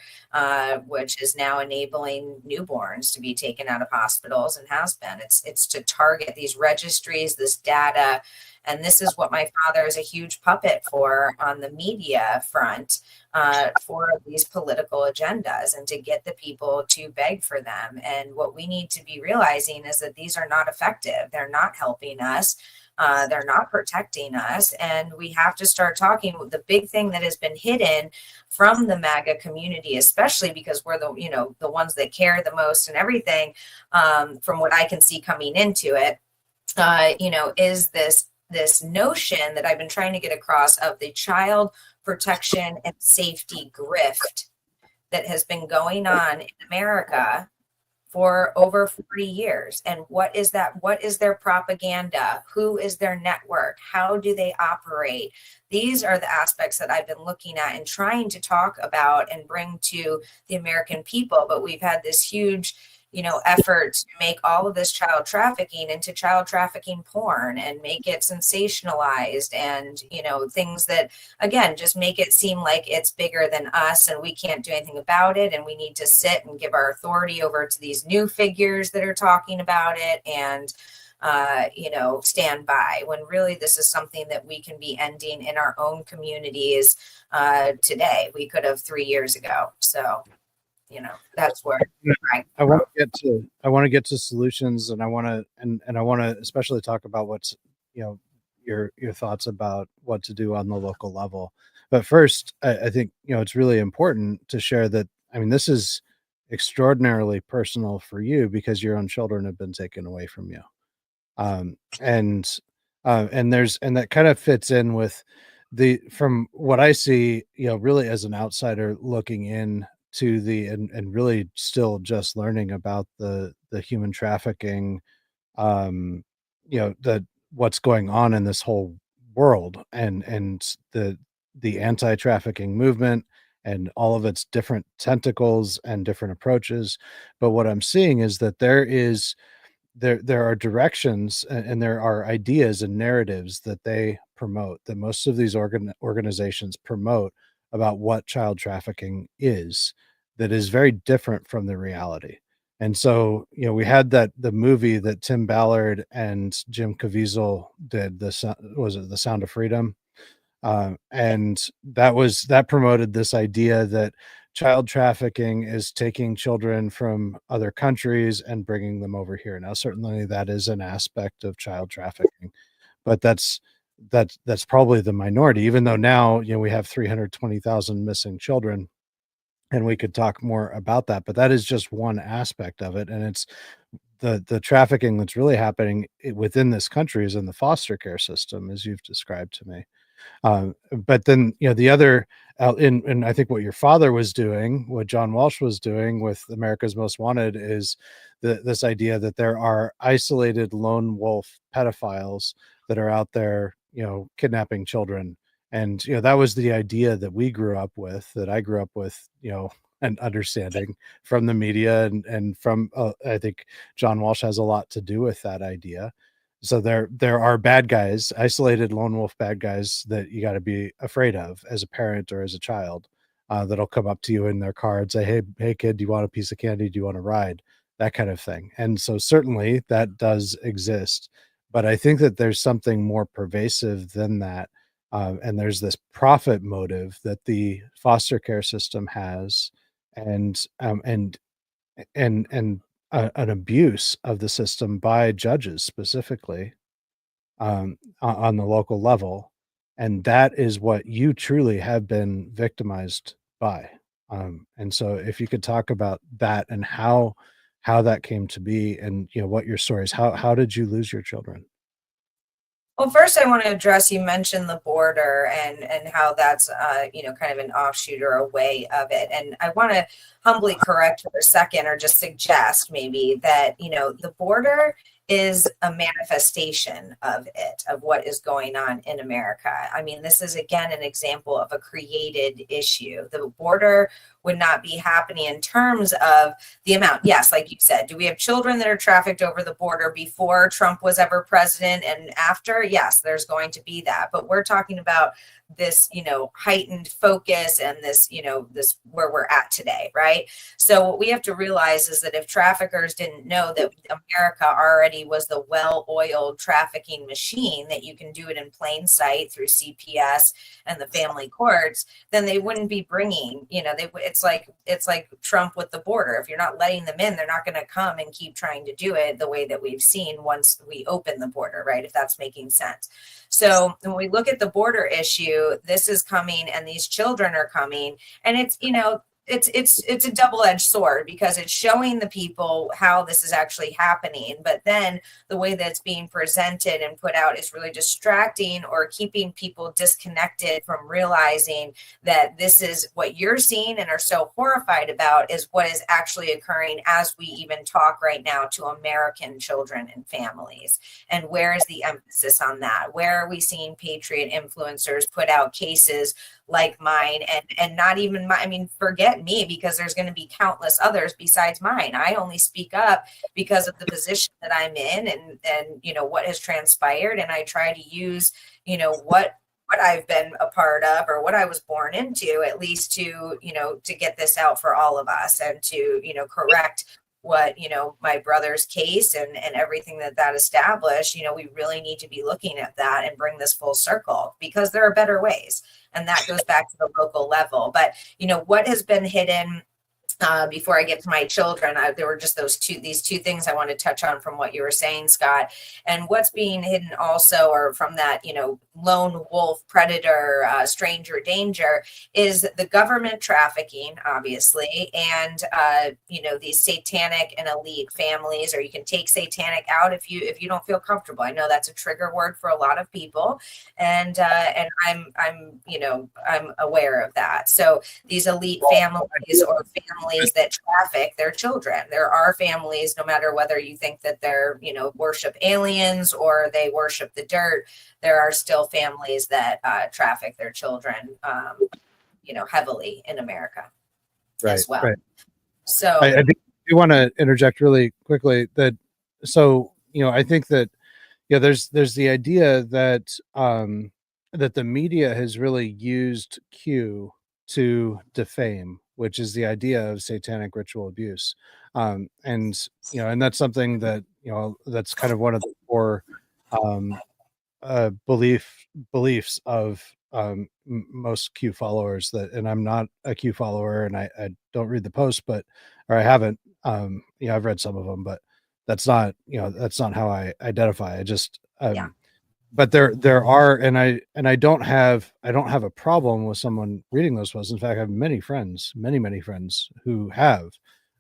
which is now enabling newborns to be taken out of hospitals, and has been. It's to target these registries, this data. And this is what my father is a huge puppet for on the media front, for these political agendas, and to get the people to beg for them. And what we need to be realizing is that these are not effective. They're not helping us. They're not protecting us. And we have to start talking. The big thing that has been hidden from the MAGA community, especially because we're the ones that care the most and everything, from what I can see coming into it, is this notion that I've been trying to get across of the child protection and safety grift that has been going on in America for over 40 years. And what is that? What is their propaganda? Who is their network? How do they operate? These are the aspects that I've been looking at and trying to talk about and bring to the American people. But we've had this huge effort to make all of this child trafficking into child trafficking porn, and make it sensationalized, and, things that, again, just make it seem like it's bigger than us and we can't do anything about it. And we need to sit and give our authority over to these new figures that are talking about it, and, stand by, when really this is something that we can be ending in our own communities today. We could have 3 years ago. So that's where I want to get to solutions, and I want to especially talk about what's, your thoughts about what to do on the local level. But first, I think, it's really important to share that, this is extraordinarily personal for you, because your own children have been taken away from you. And that kind of fits in with from what I see, really as an outsider looking in to and really still just learning about the human trafficking, um, the what's going on in this whole world, and the anti-trafficking movement and all of its different tentacles and different approaches. But what I'm seeing is that there are directions, and there are ideas and narratives that they promote, that most of these organizations promote, about what child trafficking is, that is very different from the reality. And so, we had the movie that Tim Ballard and Jim Caviezel did, was it The Sound of Freedom? And that promoted this idea that child trafficking is taking children from other countries and bringing them over here. Now, certainly that is an aspect of child trafficking, but that's probably the minority. Even though now, we have 320,000 missing children, and we could talk more about that, but that is just one aspect of it, and it's the trafficking that's really happening within this country is in the foster care system, as you've described to me. But then, the other, in I think what your father was doing, what John Walsh was doing with America's Most Wanted, is this idea that there are isolated lone wolf pedophiles that are out there, kidnapping children. And, that was the idea that we grew up with, that I grew up with, and understanding from the media, and from, I think John Walsh has a lot to do with that idea. So there are bad guys, isolated lone wolf bad guys, that you got to be afraid of as a parent or as a child, that'll come up to you in their car and say, hey kid, do you want a piece of candy? Do you want a ride? That kind of thing. And so certainly that does exist, but I think that there's something more pervasive than that. And there's this profit motive that the foster care system has, and an abuse of the system by judges specifically, on the local level, and that is what you truly have been victimized by. And so, if you could talk about that, and how that came to be, and what your story is, how did you lose your children? Well, first I want to address, you mentioned the border and how that's kind of an offshoot or a way of it. And I want to humbly correct for a second, or just suggest maybe that, the border is a manifestation of it, of what is going on in America. I mean, this is again an example of a created issue. The border would not be happening in terms of the amount. Yes, like you said, do we have children that are trafficked over the border before Trump was ever president and after? Yes, there's going to be that. But we're talking about this, heightened focus, and this, this where we're at today, right? So what we have to realize is that if traffickers didn't know that America already was the well-oiled trafficking machine, that you can do it in plain sight through CPS and the family courts, then they wouldn't be bringing, it's like Trump with the border. If you're not letting them in, they're not going to come and keep trying to do it the way that we've seen once we open the border, right? If that's making sense. So when we look at the border issue, this is coming, and these children are coming, and it's a double-edged sword, because it's showing the people how this is actually happening, but then the way that it's being presented and put out is really distracting, or keeping people disconnected from realizing that this is what you're seeing and are so horrified about, is what is actually occurring as we even talk right now to American children and families. And where is the emphasis on that? Where are we seeing patriot influencers put out cases like mine, and not even my, I mean, forget me, because there's going to be countless others besides mine. I only speak up because of the position that I'm in, and what has transpired, and I try to use what I've been a part of, or what I was born into, at least to to get this out for all of us, and to correct what my brother's case and everything that established. We really need to be looking at that and bring this full circle, because there are better ways, and that goes back to the local level. But what has been hidden before I get to my children, there were just these two things I want to touch on from what you were saying, Scott. And what's being hidden also, or from that, lone wolf predator, stranger danger, is the government trafficking, obviously, and these satanic and elite families. Or you can take satanic out if you don't feel comfortable. I know that's a trigger word for a lot of people, and I'm aware of that. So these elite families or families that traffic their children. There are families, no matter whether you think that they're, worship aliens or they worship the dirt, there are still families that traffic their children, heavily in America as well. Right. So I do want to interject really quickly that, I think that, there's the idea that, that the media has really used Q to defame, which is the idea of satanic ritual abuse. And that's something that, that's kind of one of the core, beliefs of, most Q followers, and I'm not a Q follower, and I don't read the posts, or I haven't, I've read some of them, but that's not how I identify. I just, Yeah. But there are, and I don't have a problem with someone reading those posts. In fact, I have many friends, many friends who have,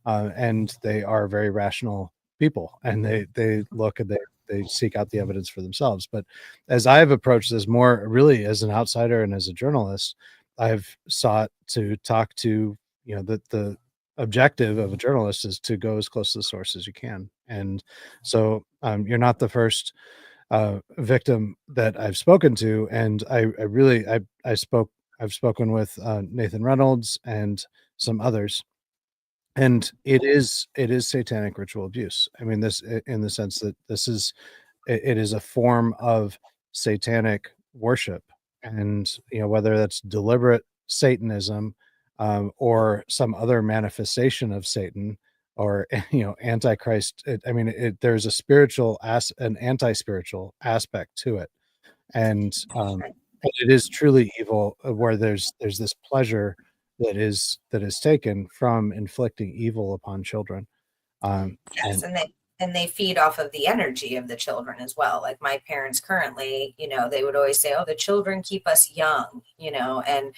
and they are very rational people, and they look and they seek out the evidence for themselves. But as I've approached this more really as an outsider and as a journalist, I've sought to talk to, the objective of a journalist is to go as close to the source as you can. And so, you're not the first victim that I've spoken to, and I've spoken with Nathan Reynolds and some others, and it is satanic ritual abuse. I mean, this, in the sense that it is a form of satanic worship, and whether that's deliberate Satanism, or some other manifestation of Satan, or Antichrist. There's a an anti-spiritual aspect to it, and it is truly evil, where there's this pleasure that is taken from inflicting evil upon children. Yes, And and they feed off of the energy of the children as well. Like my parents currently, they would always say, "Oh, the children keep us young," and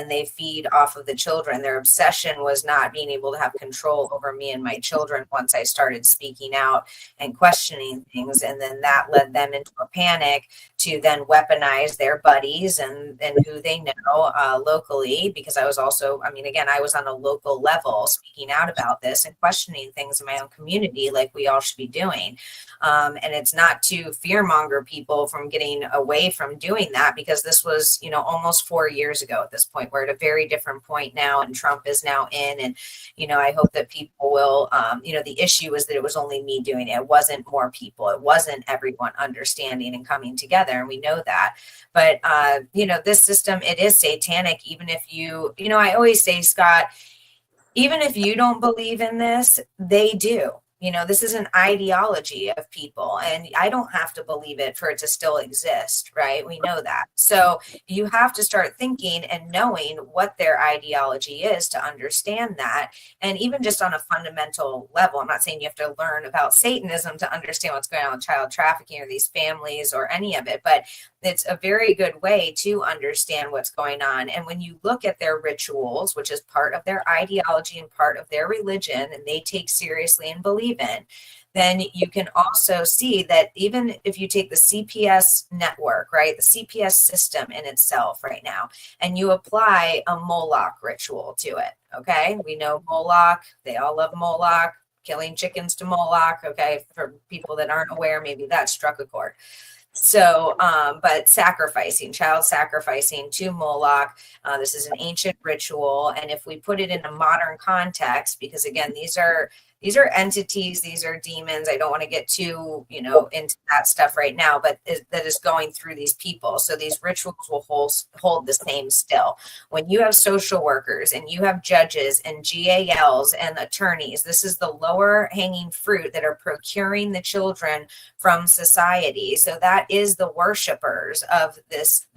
they feed off of the children. Their obsession was not being able to have control over me and my children once I started speaking out and questioning things, and then that led them into a panic to then weaponize their buddies and who they know locally. Because I was also, again, I was on a local level speaking out about this and questioning things in my own community, like we all should be doing. And it's not to fearmonger people from getting away from doing that, because this was, almost 4 years ago at this point. We're at a very different point now, and Trump is now in. And, I hope that people will, the issue is that it was only me doing it. It wasn't more people. It wasn't everyone understanding and coming together. And we know that. But, this system, it is satanic. Even if I always say, Scott, even if you don't believe in this, they do. This is an ideology of people, and I don't have to believe it for it to still exist, right? We know that. So you have to start thinking and knowing what their ideology is to understand that. And even just on a fundamental level, I'm not saying you have to learn about Satanism to understand what's going on with child trafficking or these families or any of it, but it's a very good way to understand what's going on. And when you look at their rituals, which is part of their ideology and part of their religion, and they take seriously and believe in, then you can also see that even if you take the CPS network, right, the CPS system in itself right now, and you apply a Moloch ritual to it, okay? We know Moloch, they all love Moloch, killing chickens to Moloch, okay? For people that aren't aware, maybe that struck a chord. So, but child sacrificing to Moloch, this is an ancient ritual. And if we put it in a modern context, because again, these are entities, these are demons. I don't want to get too, into that stuff right now, but that is going through these people. So these rituals will hold the same still. When you have social workers and you have judges and GALs and attorneys, this is the lower hanging fruit that are procuring the children from society. So that is the worshipers of this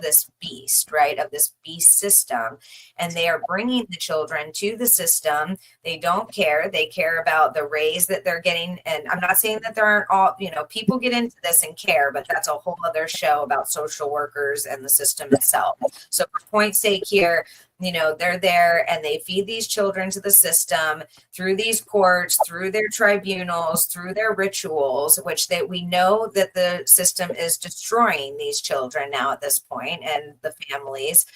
beast, right? Of this beast system. And they are bringing the children to the system. They don't care. They care about the raise that they're getting. And I'm not saying that there aren't all, people get into this and care, but that's a whole other show about social workers and the system itself. So for point's sake here, they're there and they feed these children to the system through these courts, through their tribunals, through their rituals, which we know that the system is destroying these children now at this point, and the families,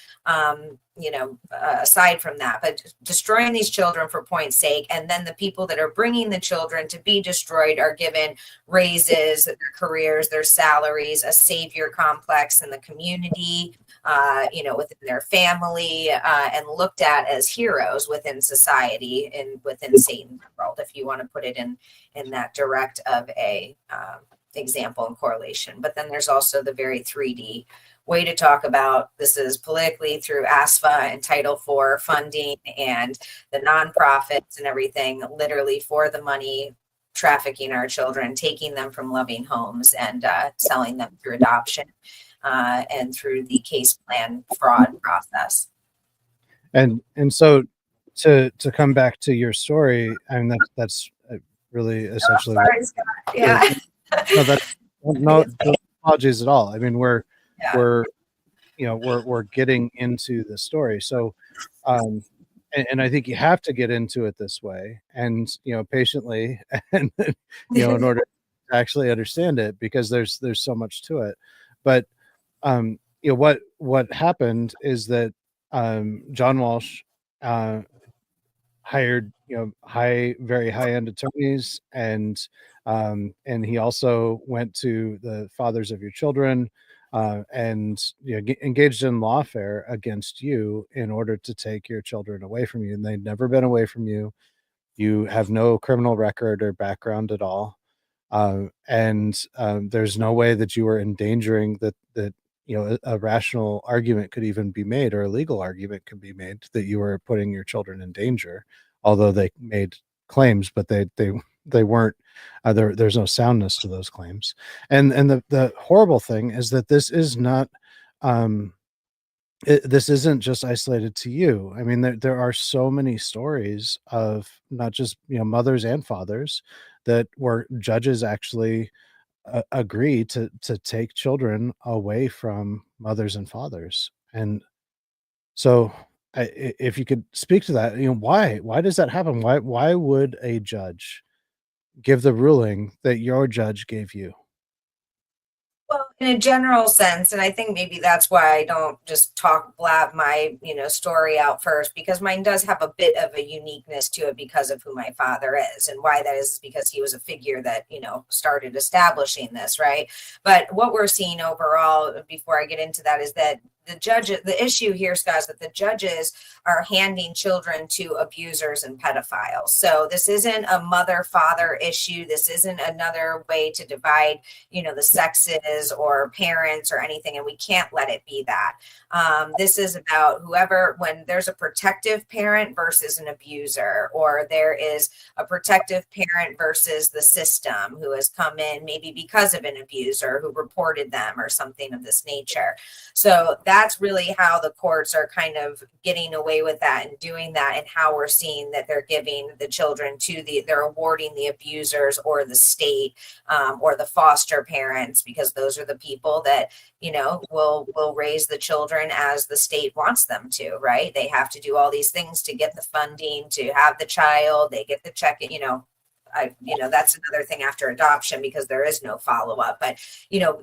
aside from that, but destroying these children for point's sake. And then the people that are bringing the children to be destroyed are given raises, their careers, their salaries, a savior complex in the community, within their family, and looked at as heroes within society and within Satan's world, if you want to put it in that direct of a example and correlation. But then there's also the very 3D way to talk about this is politically through ASFA and Title IV funding and the nonprofits and everything, literally for the money, trafficking our children, taking them from loving homes and selling them through adoption and through the case plan fraud process. And so to come back to your story, I mean that's really essentially. Oh, sorry, Scott. Yeah. No apologies at all. I mean we're getting into the story. So and I think you have to get into it this way and patiently and in order to actually understand it, because there's so much to it. But what happened is that John Walsh hired very high-end attorneys, and he also went to the fathers of your children and engaged in lawfare against you in order to take your children away from you. And they've never been away from you. You have no criminal record or background at all. And there's no way that you were endangering that a rational argument could even be made, or a legal argument could be made that you were putting your children in danger, although they made claims, but they weren't. There's no soundness to those claims. And the horrible thing is that this is not. This isn't just isolated to you. I mean, there are so many stories of not just mothers and fathers that where judges actually agree to take children away from mothers and fathers. And so if you could speak to that, why does that happen? Why would a judge give the ruling that your judge gave you? Well, in a general sense, and I think maybe that's why I don't just blab my, story out first, because mine does have a bit of a uniqueness to it because of who my father is, and why that is because he was a figure that, started establishing this, right? But what we're seeing overall, before I get into that, is that the issue here, Scott, is that the judges are handing children to abusers and pedophiles. So this isn't a mother-father issue. This isn't another way to divide, the sexes or parents or anything, and we can't let it be that. This is about when there's a protective parent versus an abuser, or there is a protective parent versus the system who has come in maybe because of an abuser who reported them or something of this nature. So that's really how the courts are kind of getting away with that and doing that, and how we're seeing that they're giving the children they're awarding the abusers or the state or the foster parents, because those are the people that will raise the children as the state wants them to, right? They have to do all these things to get the funding to have the child. They get the check, that's another thing after adoption, because there is no follow-up. But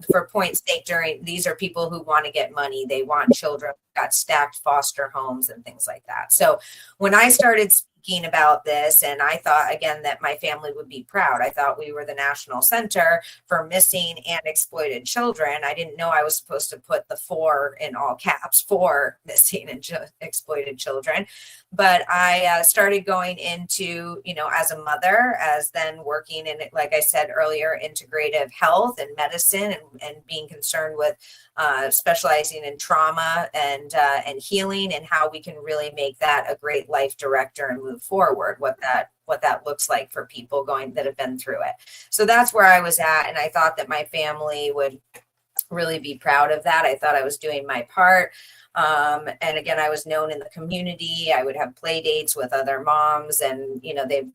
for point's sake, these are people who want to get money. They want children, got stacked foster homes and things like that. So when I started speaking about this, and I thought again that my family would be proud. I thought we were the national center for missing and exploited children. I didn't know I was supposed to put the 4 in all caps for missing and exploited children. But I started going into, as a mother, as then working in, like I said earlier, integrative health and medicine, and being concerned with specializing in trauma and healing, and how we can really make that a great life director and move move forward, what that looks like for people that have been through it. So that's where I was at. And I thought that my family would really be proud of that. I thought I was doing my part. And again, I was known in the community. I would have play dates with other moms, and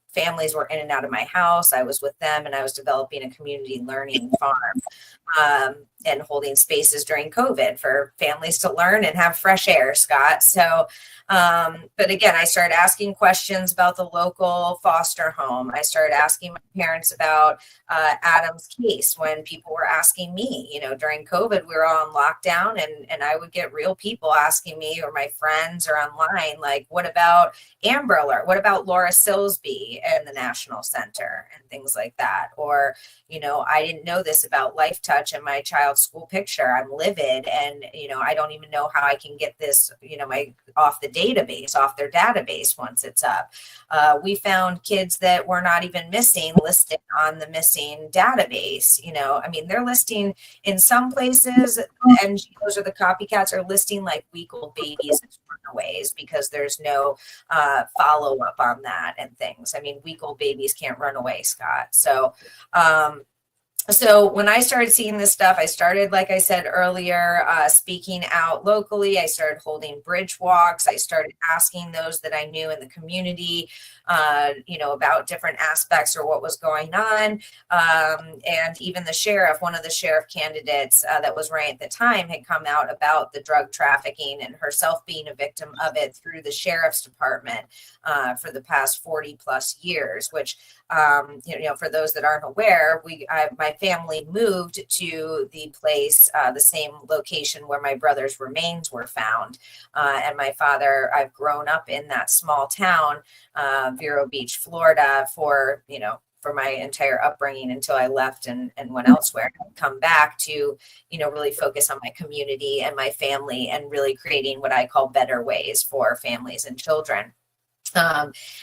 families were in and out of my house. I was with them, and I was developing a community learning farm, and holding spaces during COVID for families to learn and have fresh air, Scott. So, but again, I started asking questions about the local foster home. I started asking my parents about Adam's case when people were asking me, during COVID, we were all on lockdown, and I would get real people asking me, or my friends or online, like, what about Amber Alert? What about Laura Silsby and the National Center and things like that? Or, I didn't know this about Life Touch and my child's school picture. I'm livid, and, I don't even know how I can get this, off the database, off their database once it's up. We found kids that were not even missing listed on the missing database. They're listing in some places, NGOs or the copycats are listing like week-old babies as runaways because there's no follow-up on that and things. Week-old babies can't run away, Scott. So when I started seeing this stuff, I started, like I said earlier, speaking out locally. I started holding bridge walks. I started asking those that I knew in the community, about different aspects or what was going on. And even the sheriff, one of the sheriff candidates that was running at the time, had come out about the drug trafficking and herself being a victim of it through the sheriff's department for the past 40 plus years, which, for those that aren't aware, my family moved to the place, the same location where my brother's remains were found. And my father, I've grown up in that small town, Vero Beach, Florida, for my entire upbringing until I left and went elsewhere. I'd come back to, really focus on my community and my family and really creating what I call better ways for families and children.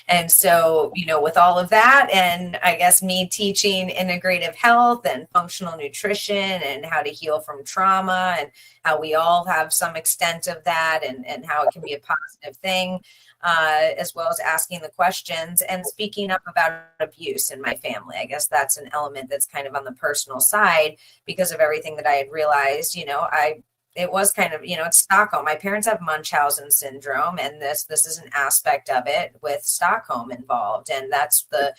And so, with all of that, and I guess me teaching integrative health and functional nutrition and how to heal from trauma and how we all have some extent of that and how it can be a positive thing, as well as asking the questions and speaking up about abuse in my family. I guess that's an element that's kind of on the personal side because of everything that I had realized. It was kind of, it's Stockholm. My parents have Munchausen syndrome, and this is an aspect of it with Stockholm involved. And that's the,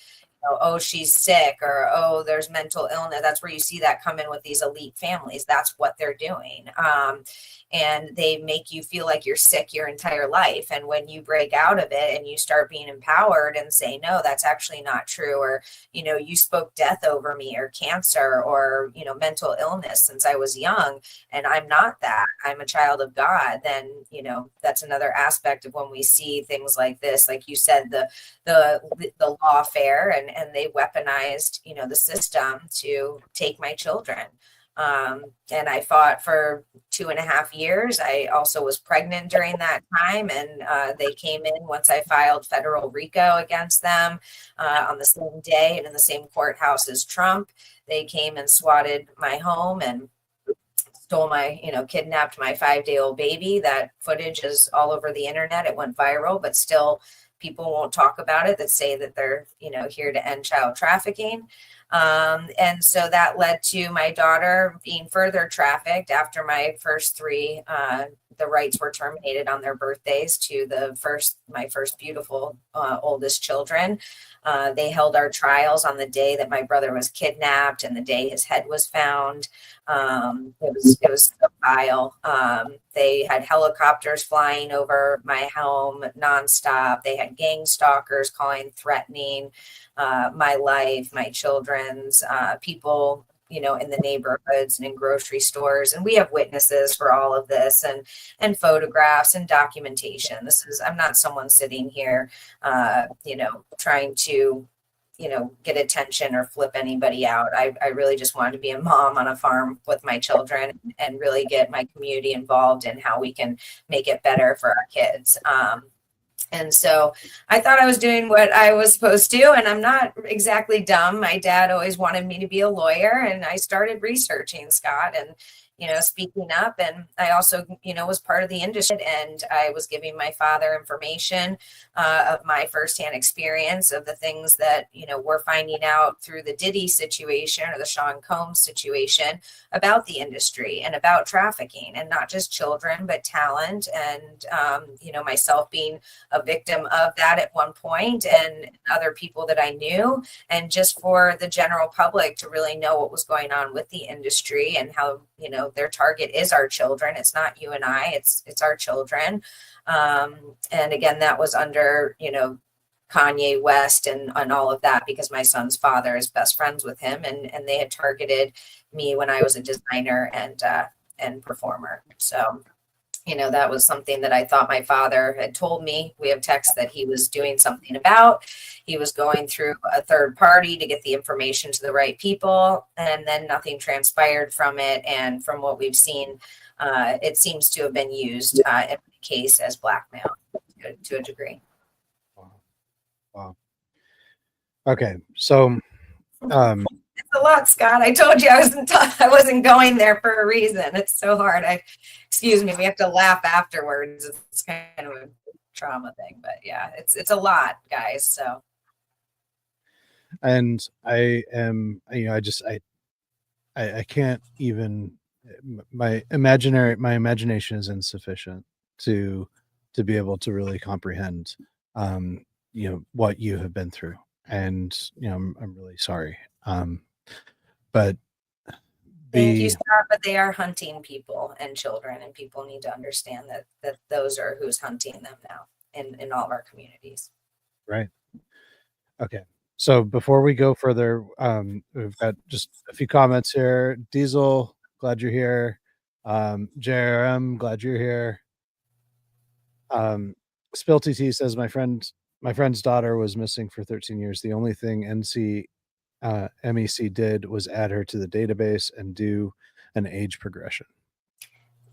oh, she's sick, or, oh, there's mental illness. That's where you see that come in with these elite families. That's what they're doing. And they make you feel like you're sick your entire life. And when you break out of it and you start being empowered and say, no, that's actually not true. Or, you spoke death over me, or cancer, or, mental illness since I was young. And I'm not that. I'm a child of God. Then, that's another aspect of when we see things like this, like you said, the lawfare, and they weaponized, the system to take my children. And I fought for 2.5 years. I also was pregnant during that time, and they came in once I filed federal RICO against them on the same day and in the same courthouse as Trump. They came and swatted my home and stole kidnapped my 5-day-old baby. That footage is all over the internet. It went viral, but still people won't talk about it, that say that they're, here to end child trafficking. And so that led to my daughter being further trafficked after my first 3, the rights were terminated on their birthdays to my first beautiful, oldest children. They held our trials on the day that my brother was kidnapped and the day his head was found. It was so vile. They had helicopters flying over my home nonstop. They had gang stalkers calling, threatening my life, my children's, people, in the neighborhoods and in grocery stores. And we have witnesses for all of this, and photographs and documentation. I'm not someone sitting here, trying to, get attention or flip anybody out. I really just wanted to be a mom on a farm with my children and really get my community involved in how we can make it better for our kids. And so I thought I was doing what I was supposed to, and I'm not exactly dumb. My dad always wanted me to be a lawyer, and I started researching, Scott, and speaking up. And I also, was part of the industry, and I was giving my father information of my firsthand experience of the things that, we're finding out through the Diddy situation or the Sean Combs situation about the industry and about trafficking, and not just children, but talent. And, myself being a victim of that at one point, and other people that I knew, and just for the general public to really know what was going on with the industry and how, their target is our children. It's not you and I, it's our children. And again, that was under, Kanye West and all of that, because my son's father is best friends with him, and they had targeted me when I was a designer and performer. So, that was something that I thought my father had told me. We have texts that he was doing something about. He was going through a third party to get the information to the right people, and then nothing transpired from it. And from what we've seen, it seems to have been used in the case as blackmail to a degree. Wow. Okay, so it's a lot, Scott. I told you I wasn't going there for a reason. It's so hard. Excuse me. We have to laugh afterwards. It's kind of a trauma thing, but yeah, it's a lot, guys. So, and I am, I can't even. My imagination is insufficient to be able to really comprehend, what you have been through, and I'm really sorry. But thank you, Scott. But they are hunting people and children, and people need to understand that those are who's hunting them now in all of our communities. Right. Okay. So before we go further, we've got just a few comments here. Diesel, glad you're here. JRM, glad you're here. Spill TT says my friend's daughter was missing for 13 years. The only thing MEC did was add her to the database and do an age progression.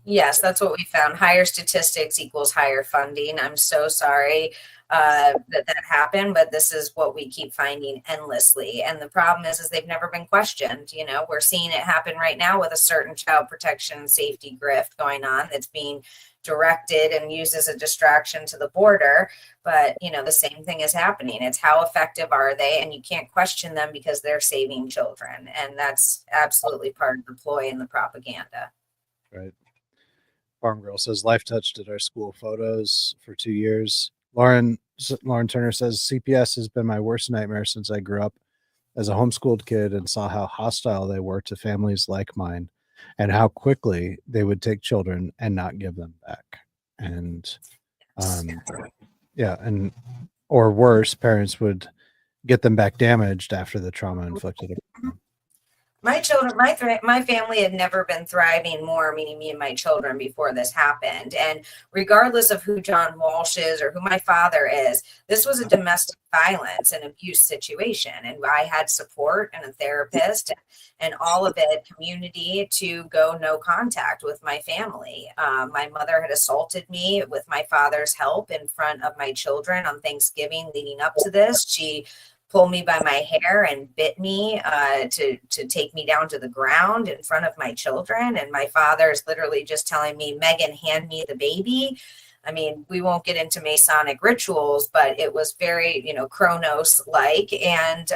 Yes, that's what we found. Higher statistics equals higher funding. I'm so sorry that happened, but this is what we keep finding endlessly. And the problem is they've never been questioned. We're seeing it happen right now with a certain child protection and safety grift going on that's being directed and used as a distraction to the border. But, the same thing is happening. It's how effective are they? And you can't question them because they're saving children. And that's absolutely part of the ploy and the propaganda. Right. Farm Girl says Life Touch did our school photos for 2 years. Lauren Turner says CPS has been my worst nightmare since I grew up as a homeschooled kid and saw how hostile they were to families like mine, and how quickly they would take children and not give them back. And and or worse, parents would get them back damaged after the trauma inflicted upon them. My children, my family had never been thriving more, meaning me and my children, before this happened. And regardless of who John Walsh is or who my father is, this was a domestic violence and abuse situation. And I had support and a therapist and all of it, community, to go no contact with my family. My mother had assaulted me with my father's help in front of my children on Thanksgiving leading up to this. She pulled me by my hair and bit me to take me down to the ground in front of my children. And my father is literally just telling me, Megan, hand me the baby. I mean, we won't get into Masonic rituals, but it was very, Kronos-like. And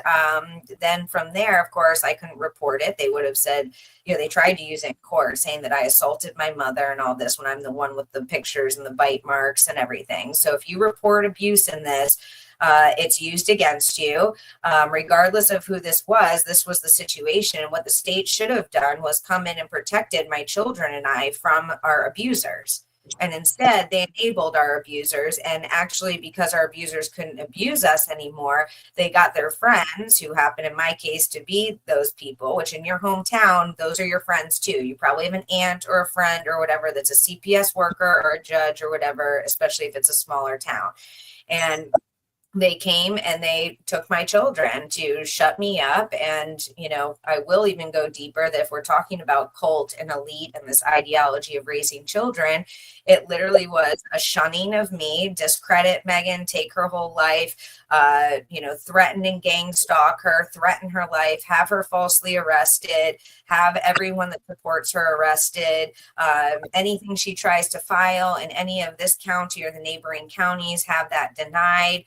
then from there, of course, I couldn't report it. They would have said, they tried to use it in court, saying that I assaulted my mother and all this, when I'm the one with the pictures and the bite marks and everything. So if you report abuse in this, it's used against you, regardless of who this was the situation. And what the state should have done was come in and protected my children and I from our abusers. And instead, they enabled our abusers. And actually, because our abusers couldn't abuse us anymore, they got their friends, who happen in my case to be those people, which in your hometown, those are your friends too. You probably have an aunt or a friend or whatever that's a CPS worker or a judge or whatever, especially if it's a smaller town. And they came and they took my children to shut me up. And, I will even go deeper, that if we're talking about cult and elite and this ideology of raising children, It literally was a shunning of me, discredit Meghan, take her whole life, threaten and gang stalk her, threaten her life, have her falsely arrested, have everyone that supports her arrested, anything she tries to file in any of this county or the neighboring counties, have that denied.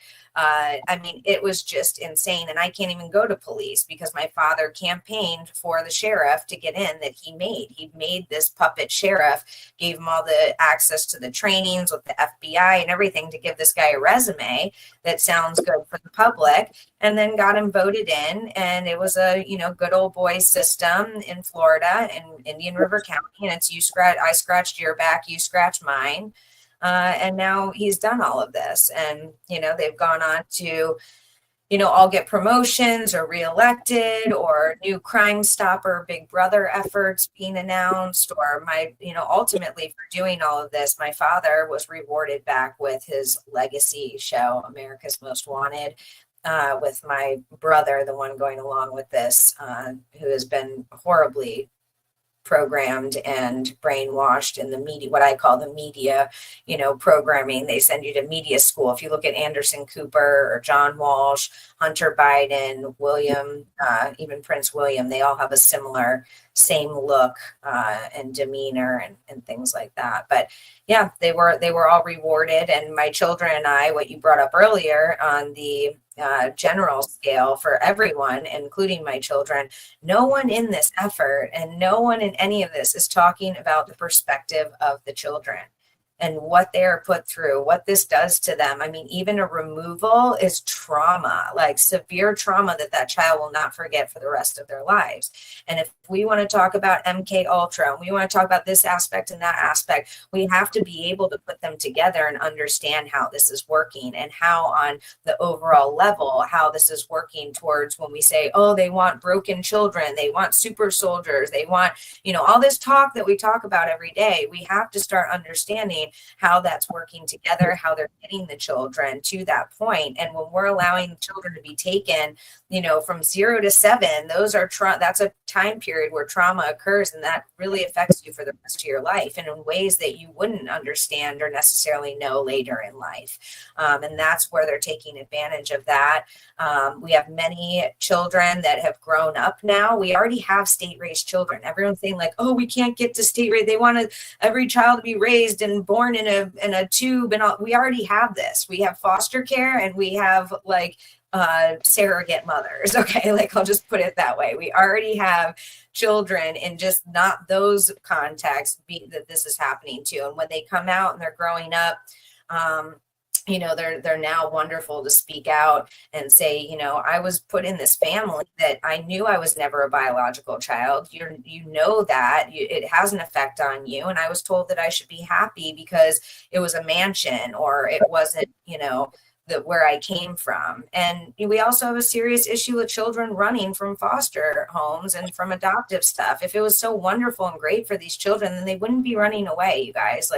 It was just insane. And I can't even go to police because my father campaigned for the sheriff to get in that he made. He made this puppet sheriff, gave him all the access to the trainings with the FBI and everything to give this guy a resume that sounds good for the public, and then got him voted in. And it was a, good old boy system in Florida in Indian River County. And it's I scratched your back, you scratch mine. And now he's done all of this. And, they've gone on to, all get promotions or reelected, or new Crime Stopper Big Brother efforts being announced, or ultimately for doing all of this, my father was rewarded back with his legacy show, America's Most Wanted, with my brother, the one going along with this, who has been horribly programmed and brainwashed in the media, what I call the media, programming. They send you to media school. If you look at Anderson Cooper or John Walsh, Hunter Biden, William, even Prince William, they all have a similar same look and demeanor and things like that. But yeah, they were all rewarded. And my children and I, what you brought up earlier on the general scale for everyone, including my children, no one in this effort and no one in any of this is talking about the perspective of the children and what they are put through, what this does to them. Even a removal is trauma, like severe trauma that child will not forget for the rest of their lives. And if we want to talk about MK Ultra, and we want to talk about this aspect and that aspect, we have to be able to put them together and understand how this is working, and how on the overall level, how this is working towards when we say, oh, they want broken children, they want super soldiers, they want, all this talk that we talk about every day. We have to start understanding how that's working together, how they're getting the children to that point. And when we're allowing children to be taken, from 0 to 7, that's a time period where trauma occurs, and that really affects you for the rest of your life, and in ways that you wouldn't understand or necessarily know later in life. And that's where they're taking advantage of that. We have many children that have grown up now. We already have state-raised children. Everyone's saying like, oh, we can't get to state-raised. They want every child to be raised and born in a tube, and all. We already have this. We have foster care, and we have surrogate mothers. Okay, I'll just put it that way. We already have children in just not those contexts that this is happening to. And when they come out and they're growing up, they're now wonderful to speak out and say, I was put in this family that I knew I was never a biological child. That it has an effect on you. And I was told that I should be happy because it was a mansion, or it wasn't, where I came from. And we also have a serious issue with children running from foster homes and from adoptive stuff. If it was so wonderful and great for these children, then they wouldn't be running away, you guys.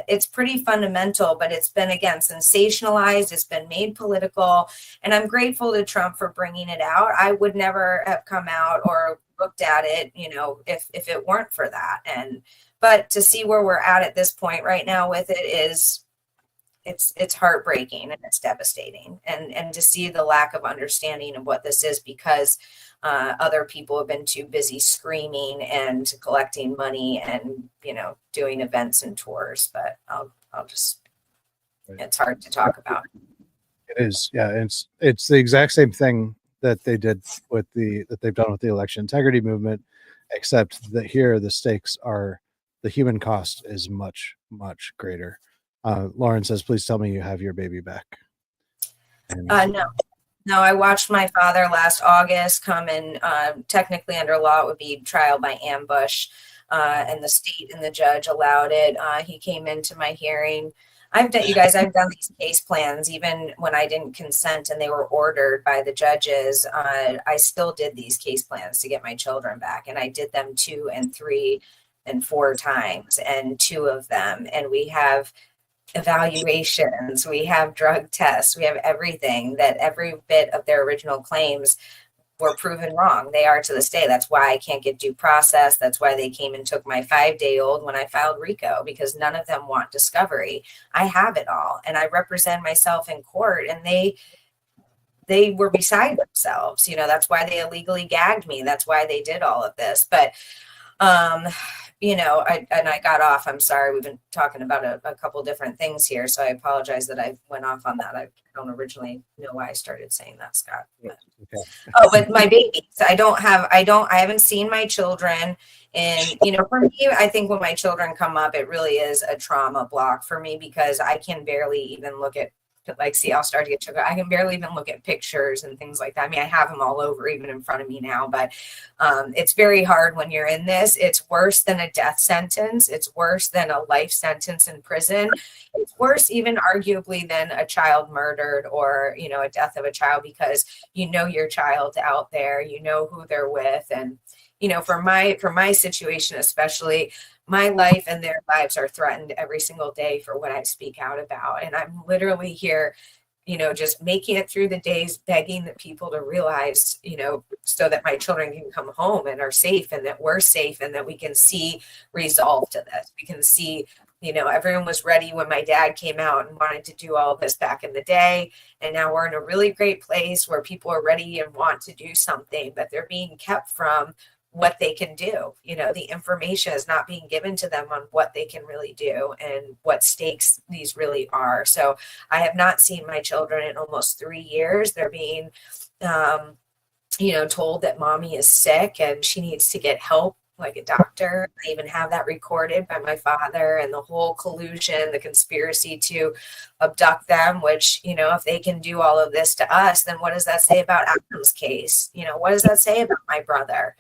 It's pretty fundamental, but it's been, again, sensationalized. It's been made political. And I'm grateful to Trump for bringing it out. I would never have come out or looked at it, if it weren't for that. But to see where we're at this point right now with it is, it's heartbreaking and it's devastating. And to see the lack of understanding of what this is, because other people have been too busy screaming and collecting money and, doing events and tours. But I'll just, it's hard to talk about. It is. Yeah. It's the exact same thing that they did that they've done with the election integrity movement, except that here the stakes are, the human cost is much, much greater. Lauren says, please tell me you have your baby back. No, I watched my father last August come in, technically under law, it would be trial by ambush, and the state and the judge allowed it. He came into my hearing. I've done these case plans, even when I didn't consent and they were ordered by the judges. I still did these case plans to get my children back. And I did them 2 and 3 and 4 times, and 2 of them. And we have evaluations, we have drug tests, we have everything, that every bit of their original claims were proven wrong. They are to this day. That's why I can't get due process. That's why they came and took my 5-day-old when I filed RICO, because none of them want discovery. I have it all, and I represent myself in court, and they were beside themselves. That's why they illegally gagged me. That's why they did all of this. But I got off. I'm sorry. We've been talking about a couple different things here, so I apologize that I went off on that. I don't originally know why I started saying that, Scott. But, Okay. oh, but my babies. I haven't seen my children. And, for me, I think when my children come up, it really is a trauma block for me, because I can barely even look at, see, I'll start to get choked. I can barely even look at pictures and things like that. I mean, I have them all over, even in front of me now, but it's very hard when you're in this. It's worse than a death sentence. It's worse than a life sentence in prison. It's worse even arguably than a child murdered, or, a death of a child, because your child's out there, who they're with. And, for my situation, especially, my life and their lives are threatened every single day for what I speak out about. And I'm literally here, just making it through the days, begging the people to realize, so that my children can come home and are safe, and that we're safe, and that we can see resolve to this. We can see, everyone was ready when my dad came out and wanted to do all of this back in the day. And now we're in a really great place where people are ready and want to do something, but they're being kept from what they can do. The information is not being given to them on what they can really do and what stakes these really are. So I have not seen my children in almost 3 years. They're being, told that mommy is sick and she needs to get help, like a doctor. I even have that recorded by my father, and the whole collusion, the conspiracy to abduct them, which, if they can do all of this to us, then what does that say about Adam's case? What does that say about my brother?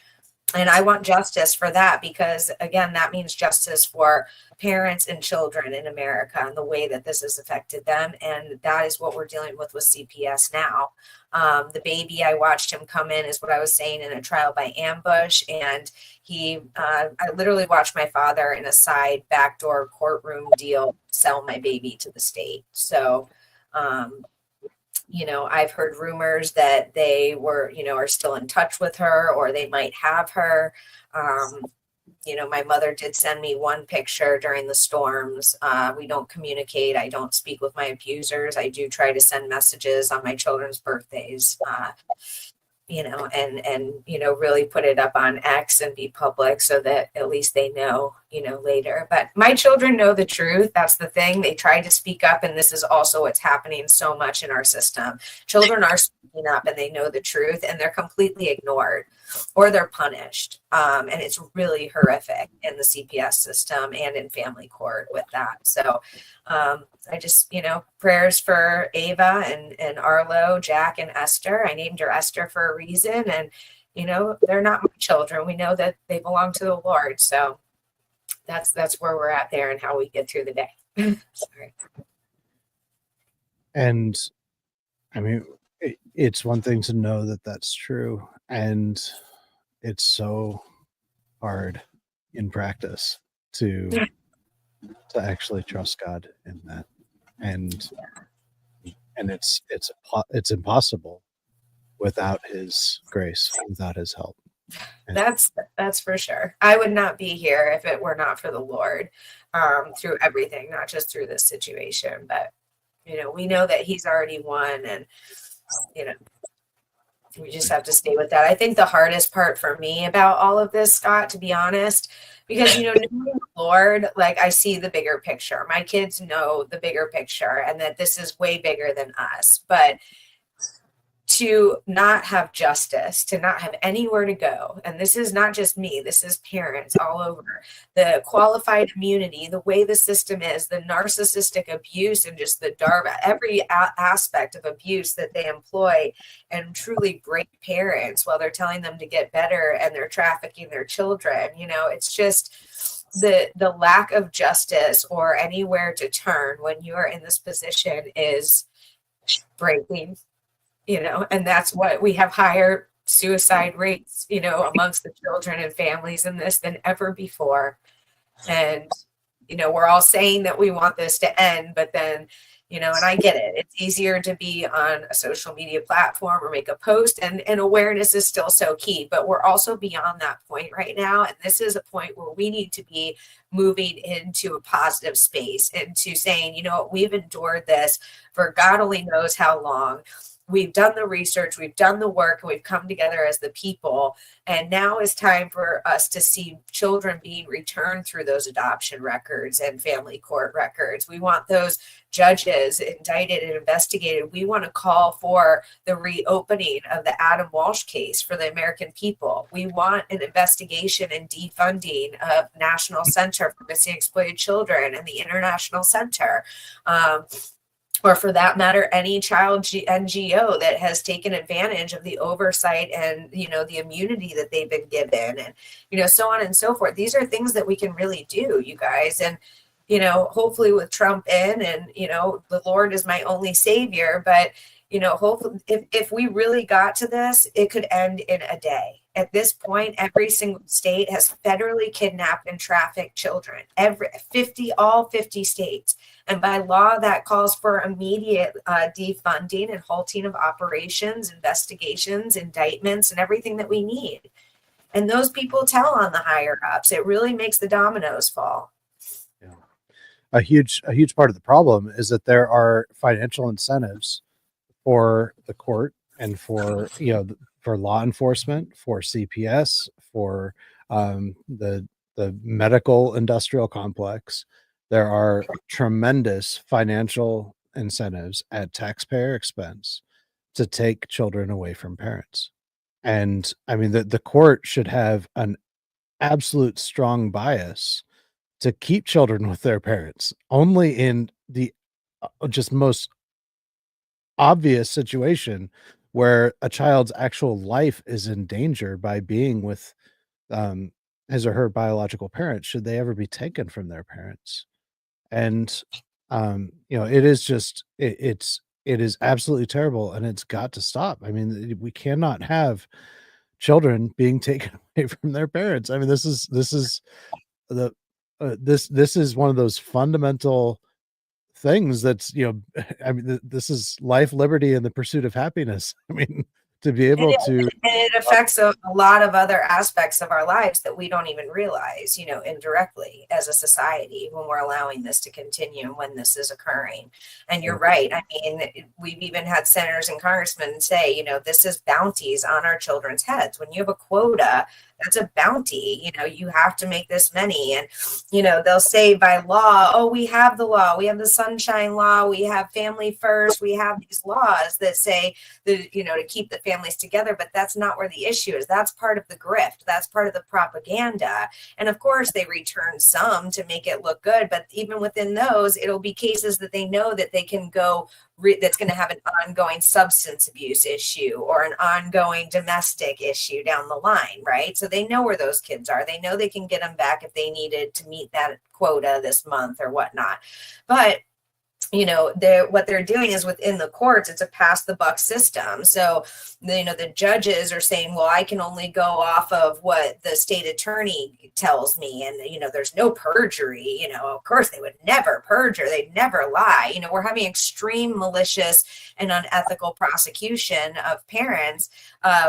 And I want justice for that, because, again, that means justice for parents and children in America and the way that this has affected them. And that is what we're dealing with CPS now. The baby, I watched him come in, is what I was saying, in a trial by ambush. And I literally watched my father in a side backdoor courtroom deal sell my baby to the state. So, I've heard rumors that they were, are still in touch with her, or they might have her. My mother did send me one picture during the storms. We don't communicate. I don't speak with my abusers. I do try to send messages on my children's birthdays. Really put it up on X and be public, so that at least they know, later. But my children know the truth. That's the thing. They try to speak up, and this is also what's happening so much in our system. Children are speaking up, and they know the truth, and they're completely ignored, or they're punished. And it's really horrific in the CPS system and in family court with that. So I just, prayers for Ava and Arlo, Jack, and Esther. I named her Esther for a reason. And, they're not my children. We know that they belong to the Lord. So that's where we're at there, and how we get through the day. Sorry. And I mean, it's one thing to know that that's true, and it's so hard in practice to actually trust God in that, and it's impossible without His grace, without His help. And That's for sure. I would not be here if it were not for the Lord, through everything, not just through this situation. But we know that He's already won, and we just have to stay with that. I think the hardest part for me about all of this, Scott, to be honest, because, knowing the Lord, like, I see the bigger picture. My kids know the bigger picture, and that this is way bigger than us. But to not have justice, to not have anywhere to go. And this is not just me, this is parents all over. The qualified immunity, the way the system is, the narcissistic abuse, and just the every aspect of abuse that they employ, and truly break parents while they're telling them to get better, and they're trafficking their children. It's just the lack of justice or anywhere to turn when you are in this position is breaking. And that's what we have higher suicide rates, amongst the children and families in this than ever before. And, we're all saying that we want this to end, but then, and I get it. It's easier to be on a social media platform or make a post, and awareness is still so key, but we're also beyond that point right now. And this is a point where we need to be moving into a positive space, into saying, we've endured this for God only knows how long. We've done the research, we've done the work, and we've come together as the people. And now is time for us to see children being returned through those adoption records and family court records. We want those judges indicted and investigated. We want to call for the reopening of the Adam Walsh case for the American people. We want an investigation and defunding of National Center for Missing and Exploited Children and the International Center. Or for that matter, any child NGO that has taken advantage of the oversight and, the immunity that they've been given, and, so on and so forth. These are things that we can really do, you guys. And, hopefully with Trump in, and, the Lord is my only savior, but, hopefully if we really got to this, it could end in a day. At this point, every single state has federally kidnapped and trafficked children. All 50 states. And by law, that calls for immediate defunding and halting of operations, investigations, indictments, and everything that we need. And those people tell on the higher ups. It really makes the dominoes fall. Yeah. A huge part of the problem is that there are financial incentives for the court and for for law enforcement, for CPS, for the medical industrial complex. There are tremendous financial incentives at taxpayer expense to take children away from parents. And I mean, the court should have an absolute strong bias to keep children with their parents only in the just most obvious situation where a child's actual life is in danger by being with his or her biological parents, should they ever be taken from their parents. And it is just it is absolutely terrible, and it's got to stop. I mean, we cannot have children being taken away from their parents. I mean, this is the this is one of those fundamental things that's I mean, this is life, liberty, and the pursuit of happiness. I mean, to be able to, and it affects a lot of other aspects of our lives that we don't even realize, indirectly as a society, when we're allowing this to continue and when this is occurring. And you're right. I mean, we've even had senators and congressmen say, this is bounties on our children's heads. When you have a quota, that's a bounty. You have to make this many. And, they'll say by law, oh, we have the law, we have the Sunshine Law, we have Family First, we have these laws that say that, to keep the families together. But that's not where the issue is. That's part of the grift. That's part of the propaganda. And of course, they return some to make it look good. But even within those, it'll be cases that they know that they can go that's going to have an ongoing substance abuse issue or an ongoing domestic issue down the line, right? So they know where those kids are. They know they can get them back if they needed to meet that quota this month or whatnot. But what they're doing is within the courts, it's a pass the buck system. So, the judges are saying, well, I can only go off of what the state attorney tells me. And, there's no perjury, of course they would never perjure. They'd never lie. We're having extreme malicious and unethical prosecution of parents,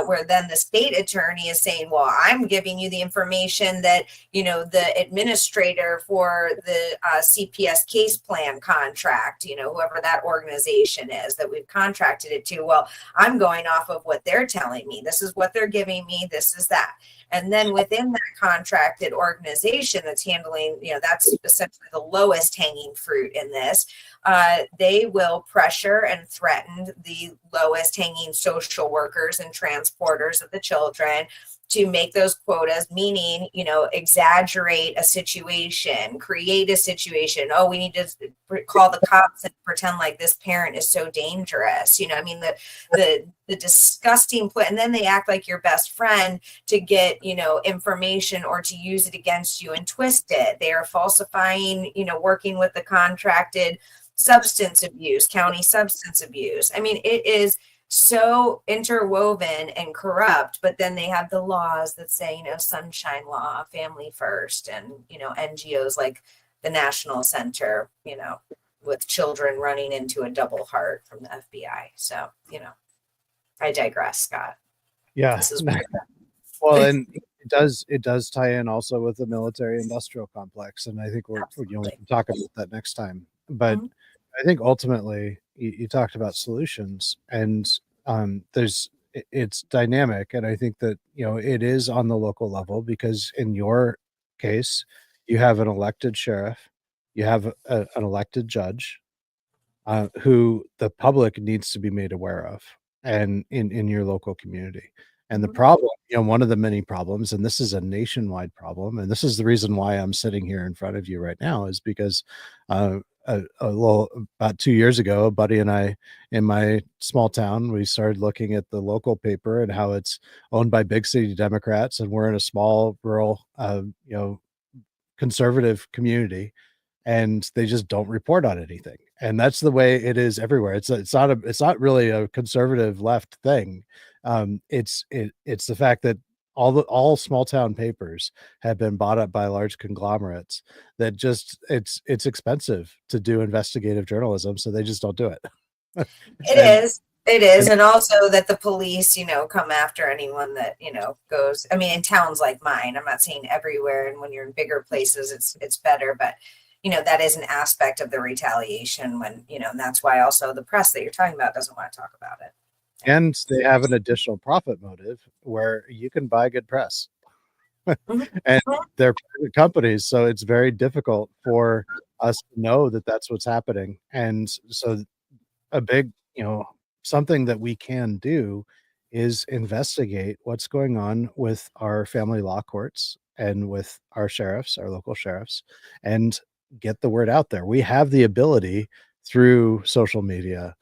where then the state attorney is saying, well, I'm giving you the information that, the administrator for the CPS case plan contract, whoever that organization is that we've contracted it to. Well, I'm going off of what they're telling me. This is what they're giving me. This is that. And then within that contracted organization that's handling, that's essentially the lowest hanging fruit in this, they will pressure and threaten the lowest hanging social workers and transporters of the children to make those quotas, meaning, exaggerate a situation, create a situation. Oh, we need to call the cops and pretend like this parent is so dangerous. The disgusting and then they act like your best friend to get, information or to use it against you and twist it. They are falsifying, working with the contracted substance abuse, county substance abuse. I mean, it is so interwoven and corrupt, but then they have the laws that say, Sunshine Law, Family First, and, NGOs like the National Center, with children running into a double heart from the FBI. So, I digress, Scott. Yeah. This is Well, and it does tie in also with the military industrial complex. And I think we absolutely. can talk about that next time. But Mhm. I think ultimately you talked about solutions, and it's dynamic. And I think that, it is on the local level, because in your case, you have an elected sheriff, you have an elected judge, who the public needs to be made aware of, and in your local community. And the Mhm. problem, one of the many problems, and this is a nationwide problem, and this is the reason why I'm sitting here in front of you right now, is because about 2 years ago, a buddy and I, in my small town, we started looking at the local paper and how it's owned by big city Democrats, and we're in a small rural, conservative community, and they just don't report on anything. And that's the way it is everywhere. It's not really a conservative left thing. It's the fact that all small town papers have been bought up by large conglomerates, that just it's expensive to do investigative journalism, so they just don't do it. It and, is. It is. and And also that the police, come after anyone that, goes, I mean, in towns like mine, I'm not saying everywhere. And when you're in bigger places, it's better, but that is an aspect of the retaliation when, and that's why also the press that you're talking about doesn't want to talk about it. and they have an additional profit motive where you can buy good press. Mhm. And they're private companies, so it's very difficult for us to know that that's what's happening. And so a big, something that we can do is investigate what's going on with our family law courts and with our sheriffs, our local sheriffs, and get the word out there. We have the ability through social media,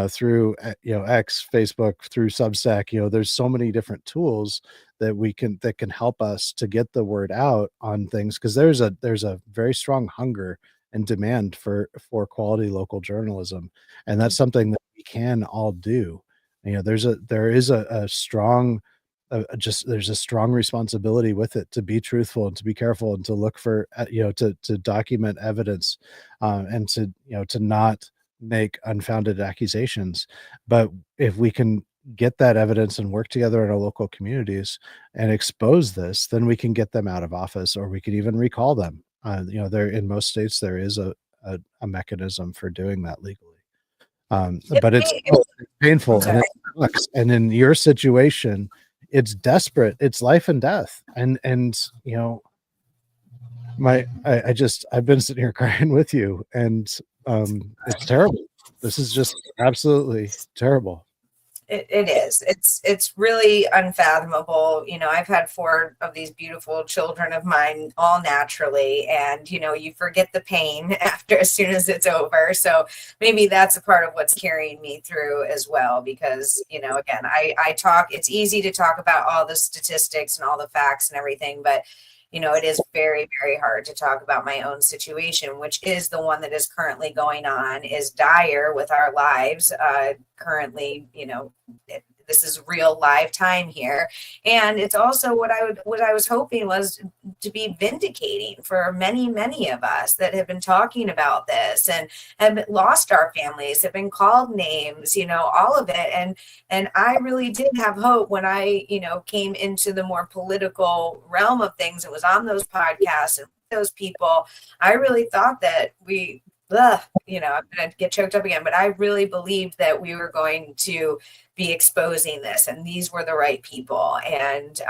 through X, Facebook, through Substack. There's so many different tools that can help us to get the word out on things, because there's a very strong hunger and demand for quality local journalism, and that's something that we can all do. There is a strong, there's a strong responsibility with it, to be truthful and to be careful and to look for, to document evidence, and to not make unfounded accusations. But if we can get that evidence and work together in our local communities and expose this, then we can get them out of office, or we could even recall them. There, in most states, there is a mechanism for doing that legally. But it's I'm painful, and sorry. it sucks. And in your situation, it's desperate. It's life and death. And I've been sitting here crying with you, and it's terrible. This is just absolutely terrible. It is. It's really unfathomable. I've had 4 of these beautiful children of mine, all naturally, and you forget the pain after, as soon as it's over. So maybe that's a part of what's carrying me through as well. Because again, I talk. It's easy to talk about all the statistics and all the facts and everything, but it is very, very hard to talk about my own situation, which is the one that is currently going on, is dire with our lives. Currently, this is real live time here. And it's also what I was hoping was to be vindicating for many, many of us that have been talking about this and have lost our families, have been called names, all of it. And I really did have hope when I, came into the more political realm of things and was on those podcasts and those people. I really thought that I'm going to get choked up again, but I really believed that we were going to be exposing this, and these were the right people. And,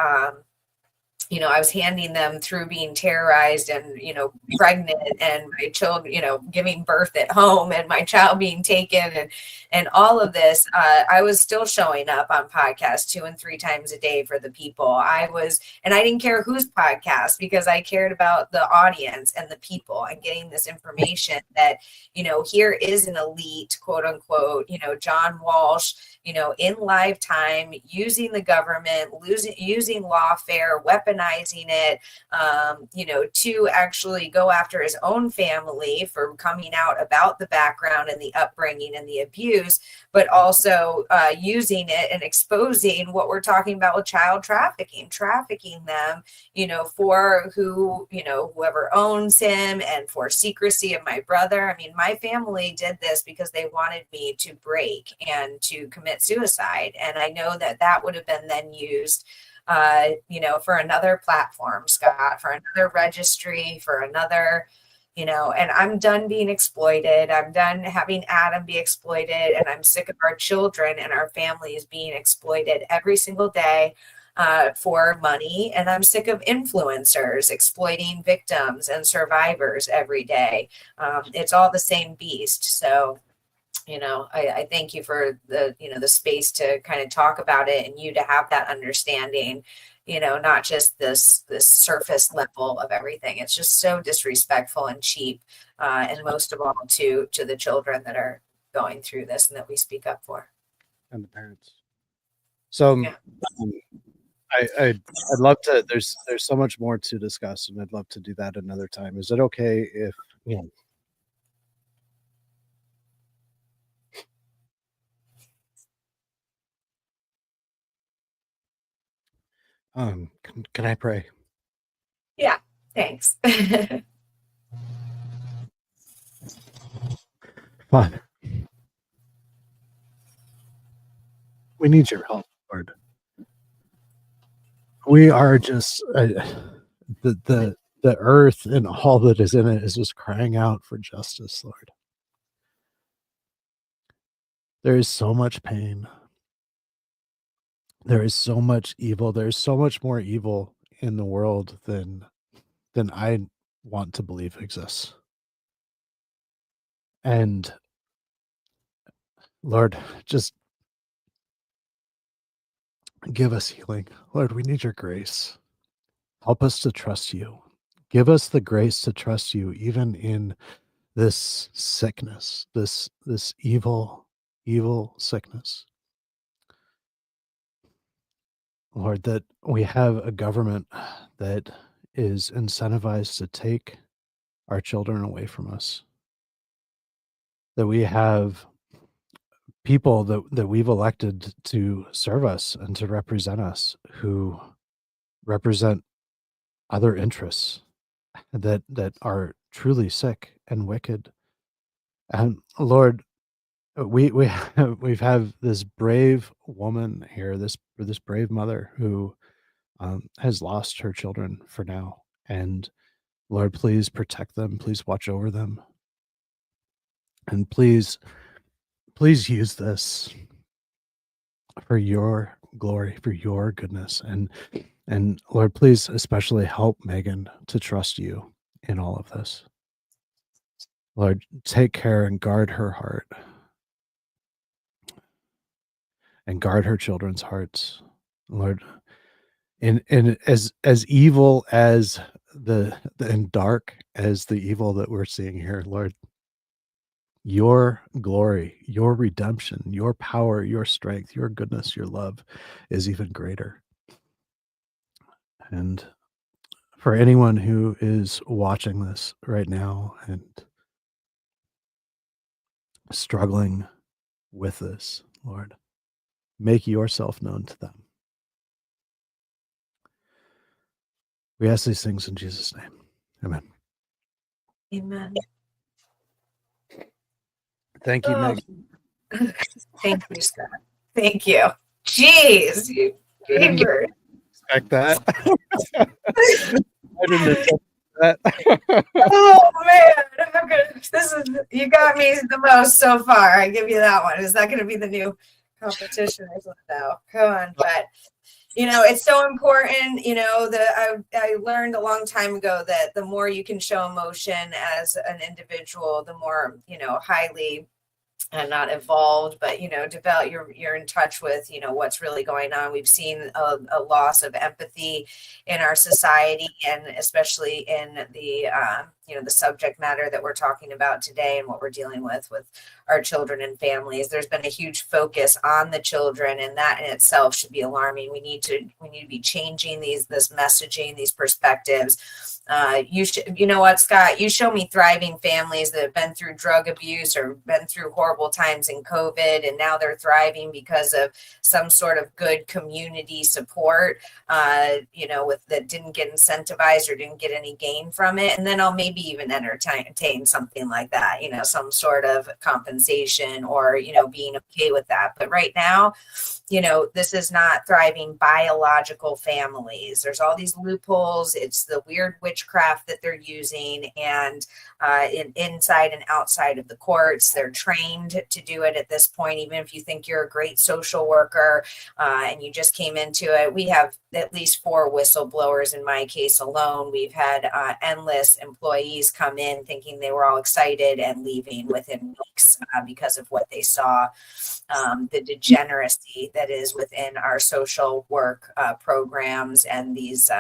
I was handing them through being terrorized and, pregnant, and my children, giving birth at home, and my child being taken, and all of this. I was still showing up on podcasts 2 and 3 times a day for the people. And I didn't care whose podcast, because I cared about the audience and the people, and getting this information that, here is an elite, quote unquote, John Walsh, in live time, using the government, using lawfare, weaponizing demonizing it, to actually go after his own family for coming out about the background and the upbringing and the abuse, but also using it and exposing what we're talking about with child trafficking them, for whoever owns him, and for secrecy of my brother. I mean, my family did this because they wanted me to break and to commit suicide. And I know that would have been then used, for another platform, Scott, for another registry, for another, and I'm done being exploited. I'm done having Adam be exploited, and I'm sick of our children and our families being exploited every single day for money. And I'm sick of influencers exploiting victims and survivors every day. It's all the same beast. So, I thank you for the space to kind of talk about it, and you to have that understanding, not just this surface level of everything. It's just so disrespectful and cheap, and most of all to the children that are going through this and that we speak up for. And the parents. So Yeah. I'd love to, there's so much more to discuss, and I'd love to do that another time. Is it okay if, can I pray? Yeah, thanks. Father, we need your help, Lord. We are just the earth and all that is in it is just crying out for justice, Lord. There is so much pain. There is so much evil. There's so much more evil in the world than I want to believe exists. And Lord, just give us healing. Lord, we need your grace. Help us to trust you. Give us the grace to trust you, even in this sickness, this evil sickness. Lord, that we have a government that is incentivized to take our children away from us. That we have people that we've elected to serve us and to represent us, who represent other interests that are truly sick and wicked. And Lord, we've have this brave woman here, this brave mother who has lost her children for now. And Lord, please protect them. Please watch over them. And please use this for your glory, for your goodness. And Lord, please especially help Meghan to trust you in all of this. Lord, take care and guard her heart and guard her children's hearts. Lord, and as evil as and dark as the evil that we're seeing here, Lord, your glory, your redemption, your power, your strength, your goodness, your love is even greater. And for anyone who is watching this right now and struggling with this, Lord, make yourself known to them. We ask these things in Jesus' name. Amen. Amen. Thank you, Meg. Thank you, Scott. Thank you. Jeez, you gamer. Expect that. I didn't expect that. Oh man, you got me the most so far. I give you that one. Is that going to be the new competition? I don't know. Come on, but it's so important. That I learned a long time ago that the more you can show emotion as an individual, the more highly and not evolved, but develop. You're in touch with what's really going on. We've seen a loss of empathy in our society, and especially in the the subject matter that we're talking about today and what we're dealing with our children and families. There's been a huge focus on the children, and that in itself should be alarming. We need to be changing this messaging, these perspectives. You know what, Scott, you show me thriving families that have been through drug abuse or been through horrible times in COVID, and now they're thriving because of some sort of good community support, that didn't get incentivized or didn't get any gain from it. And then I'll maybe even entertain something like that, some sort of compensation or, being okay with that. But right now, this is not thriving biological families. There's all these loopholes. It's the weird witchcraft that they're using, and inside and outside of the courts, they're trained to do it at this point. Even if you think you're a great social worker and you just came into it, we have at least 4 whistleblowers in my case alone. We've had endless employees come in thinking they were all excited and leaving within weeks because of what they saw. The degeneracy that is within our social work programs and these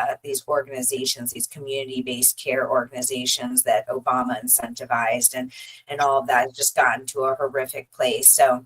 organizations, these community-based care organizations that Obama incentivized, and all of that has just gotten to a horrific place. So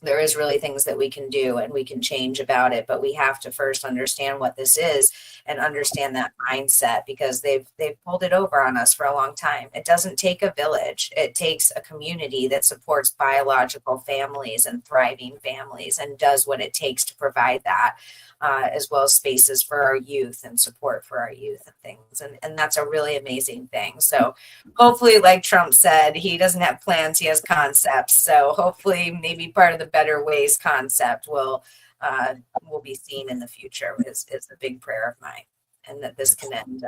there is really things that we can do and we can change about it, but we have to first understand what this is and understand that mindset, because they've pulled it over on us for a long time. It doesn't take a village. It takes a community that supports biological families and thriving families and does what it takes to provide that, as well as spaces for our youth and support for our youth and things. And that's a really amazing thing. So hopefully, like Trump said, he doesn't have plans, he has concepts. So hopefully maybe part of the Better Ways concept will be seen in the future is a big prayer of mine, and that this can end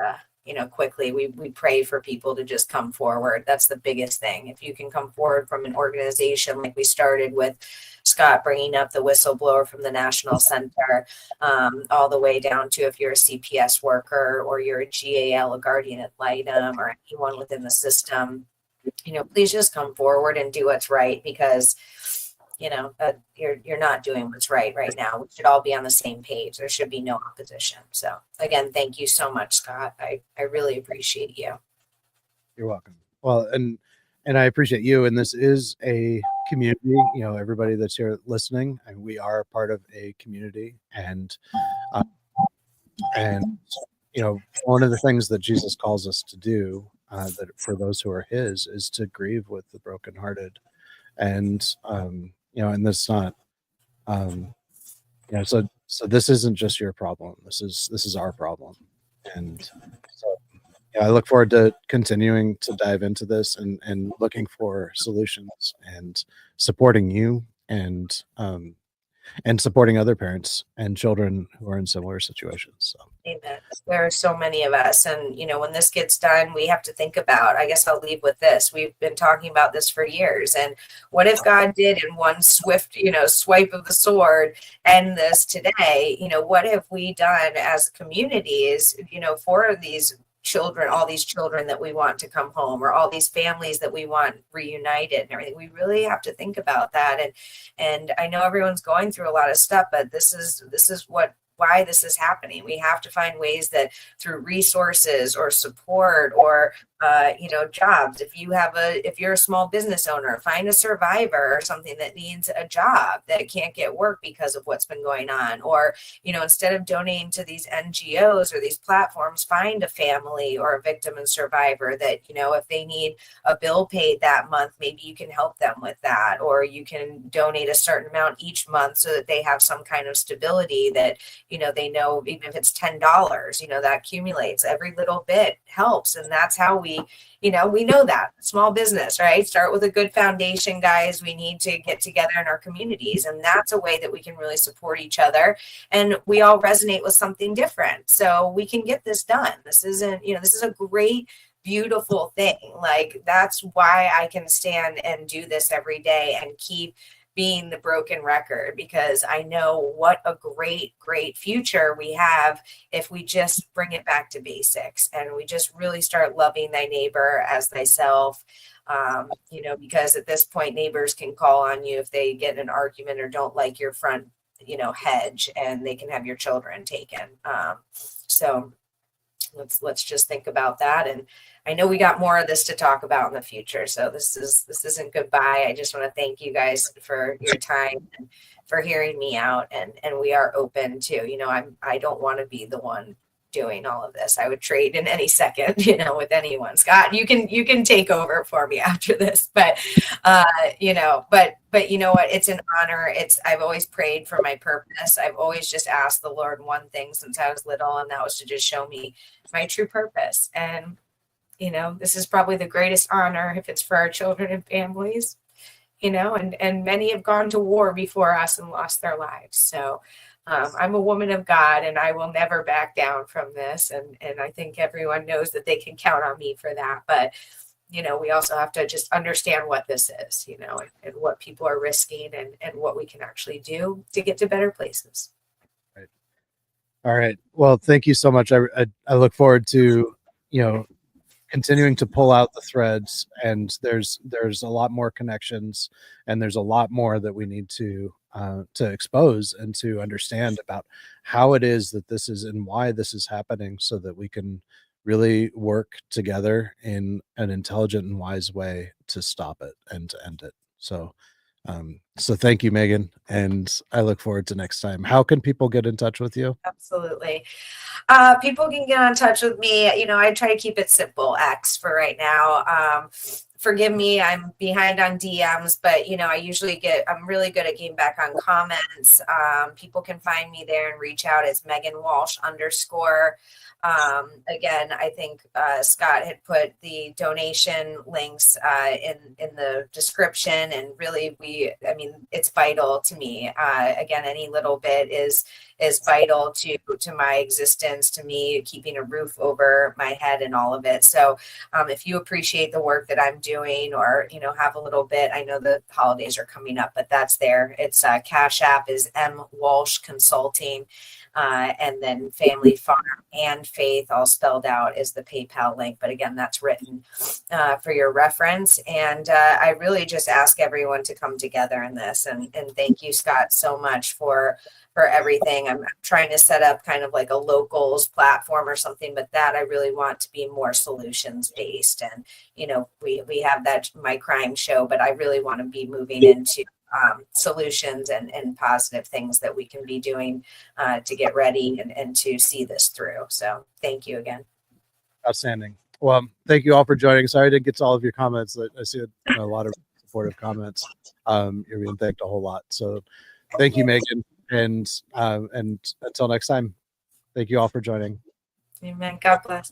quickly. We pray for people to just come forward. That's the biggest thing. If you can come forward from an organization like we started with Scott bringing up the whistleblower from the National Center, all the way down to if you're a CPS worker or you're a GAL, a guardian ad litem, or anyone within the system, please just come forward and do what's right, because you're not doing what's right now. We should all be on the same page. There should be no opposition. So again, thank you so much, Scott. I really appreciate you. You're welcome. Well, and I appreciate you. And this is a community, everybody that's here listening, and we are part of a community. And one of the things that Jesus calls us to do, that for those who are his, is to grieve with the brokenhearted. And and that's not, so this isn't just your problem. This is our problem. And so I look forward to continuing to dive into this and looking for solutions and supporting you and supporting other parents and children who are in similar situations. So. Amen. There are so many of us. And, when this gets done, we have to think about, I guess I'll leave with this. We've been talking about this for years. And what if God did in one swift, swipe of the sword end this today? What have we done as communities, for these children, all these children that we want to come home, or all these families that we want reunited and everything? We really have to think about that. And I know everyone's going through a lot of stuff, but this is why this is happening. We have to find ways that through resources or support or jobs. If you're a small business owner, find a survivor or something that needs a job that can't get work because of what's been going on. Or, instead of donating to these NGOs or these platforms, find a family or a victim and survivor that, if they need a bill paid that month, maybe you can help them with that, or you can donate a certain amount each month so that they have some kind of stability that, they know, even if it's $10, that accumulates. Every little bit helps. And that's how we know that small business, right? Start with a good foundation, guys. We need to get together in our communities. And that's a way that we can really support each other. And we all resonate with something different. So we can get this done. This isn't, this is a great, beautiful thing. Like, that's why I can stand and do this every day and keep being the broken record, because I know what a great, great future we have if we just bring it back to basics and we just really start loving thy neighbor as thyself. Because at this point, neighbors can call on you if they get in an argument or don't like your front, hedge, and they can have your children taken. So let's just think about that. And I know we got more of this to talk about in the future. So this isn't goodbye. I just want to thank you guys for your time and for hearing me out. And we are open to, I don't want to be the one doing all of this. I would trade in any second, with anyone. Scott, you can take over for me after this, but but you know what? It's an honor. I've always prayed for my purpose. I've always just asked the Lord one thing since I was little, and that was to just show me my true purpose. And, this is probably the greatest honor if it's for our children and families, and many have gone to war before us and lost their lives. So I'm a woman of God, and I will never back down from this. And I think everyone knows that they can count on me for that. But, we also have to just understand what this is, and what people are risking and what we can actually do to get to better places. Right. All right. Well, thank you so much. I look forward to, continuing to pull out the threads, and there's a lot more connections, and there's a lot more that we need to expose and to understand about how it is that this is and why this is happening, so that we can really work together in an intelligent and wise way to stop it and to end it. So thank you, Meghan, and I look forward to next time. How can people get in touch with you? Absolutely. People can get in touch with me. I try to keep it simple, X for right now. Forgive me, I'm behind on DMs, but I'm really good at getting back on comments. People can find me there and reach out. It's Meghan Walsh _. Again, I think Scott had put the donation links in the description, and really it's vital to me. Again, any little bit is vital to my existence, to me keeping a roof over my head and all of it. So if you appreciate the work that I'm doing, or have a little bit, I know the holidays are coming up, but that's there. It's Cashapp is M Walsh Consulting. And then Family Farm and Faith, all spelled out, is the PayPal link. But again, that's written for your reference. And I really just ask everyone to come together in this. And thank you, Scott, so much for everything. I'm trying to set up kind of like a locals platform or something, but that I really want to be more solutions based. And, we have that My Crime show, but I really want to be moving into solutions and positive things that we can be doing to get ready and to see this through. So thank you again. Outstanding. Well, thank you all for joining. Sorry I didn't get to all of your comments. I see a lot of supportive comments. You're being thanked a whole lot. So thank you, Meghan. And until next time, thank you all for joining. Amen. God bless.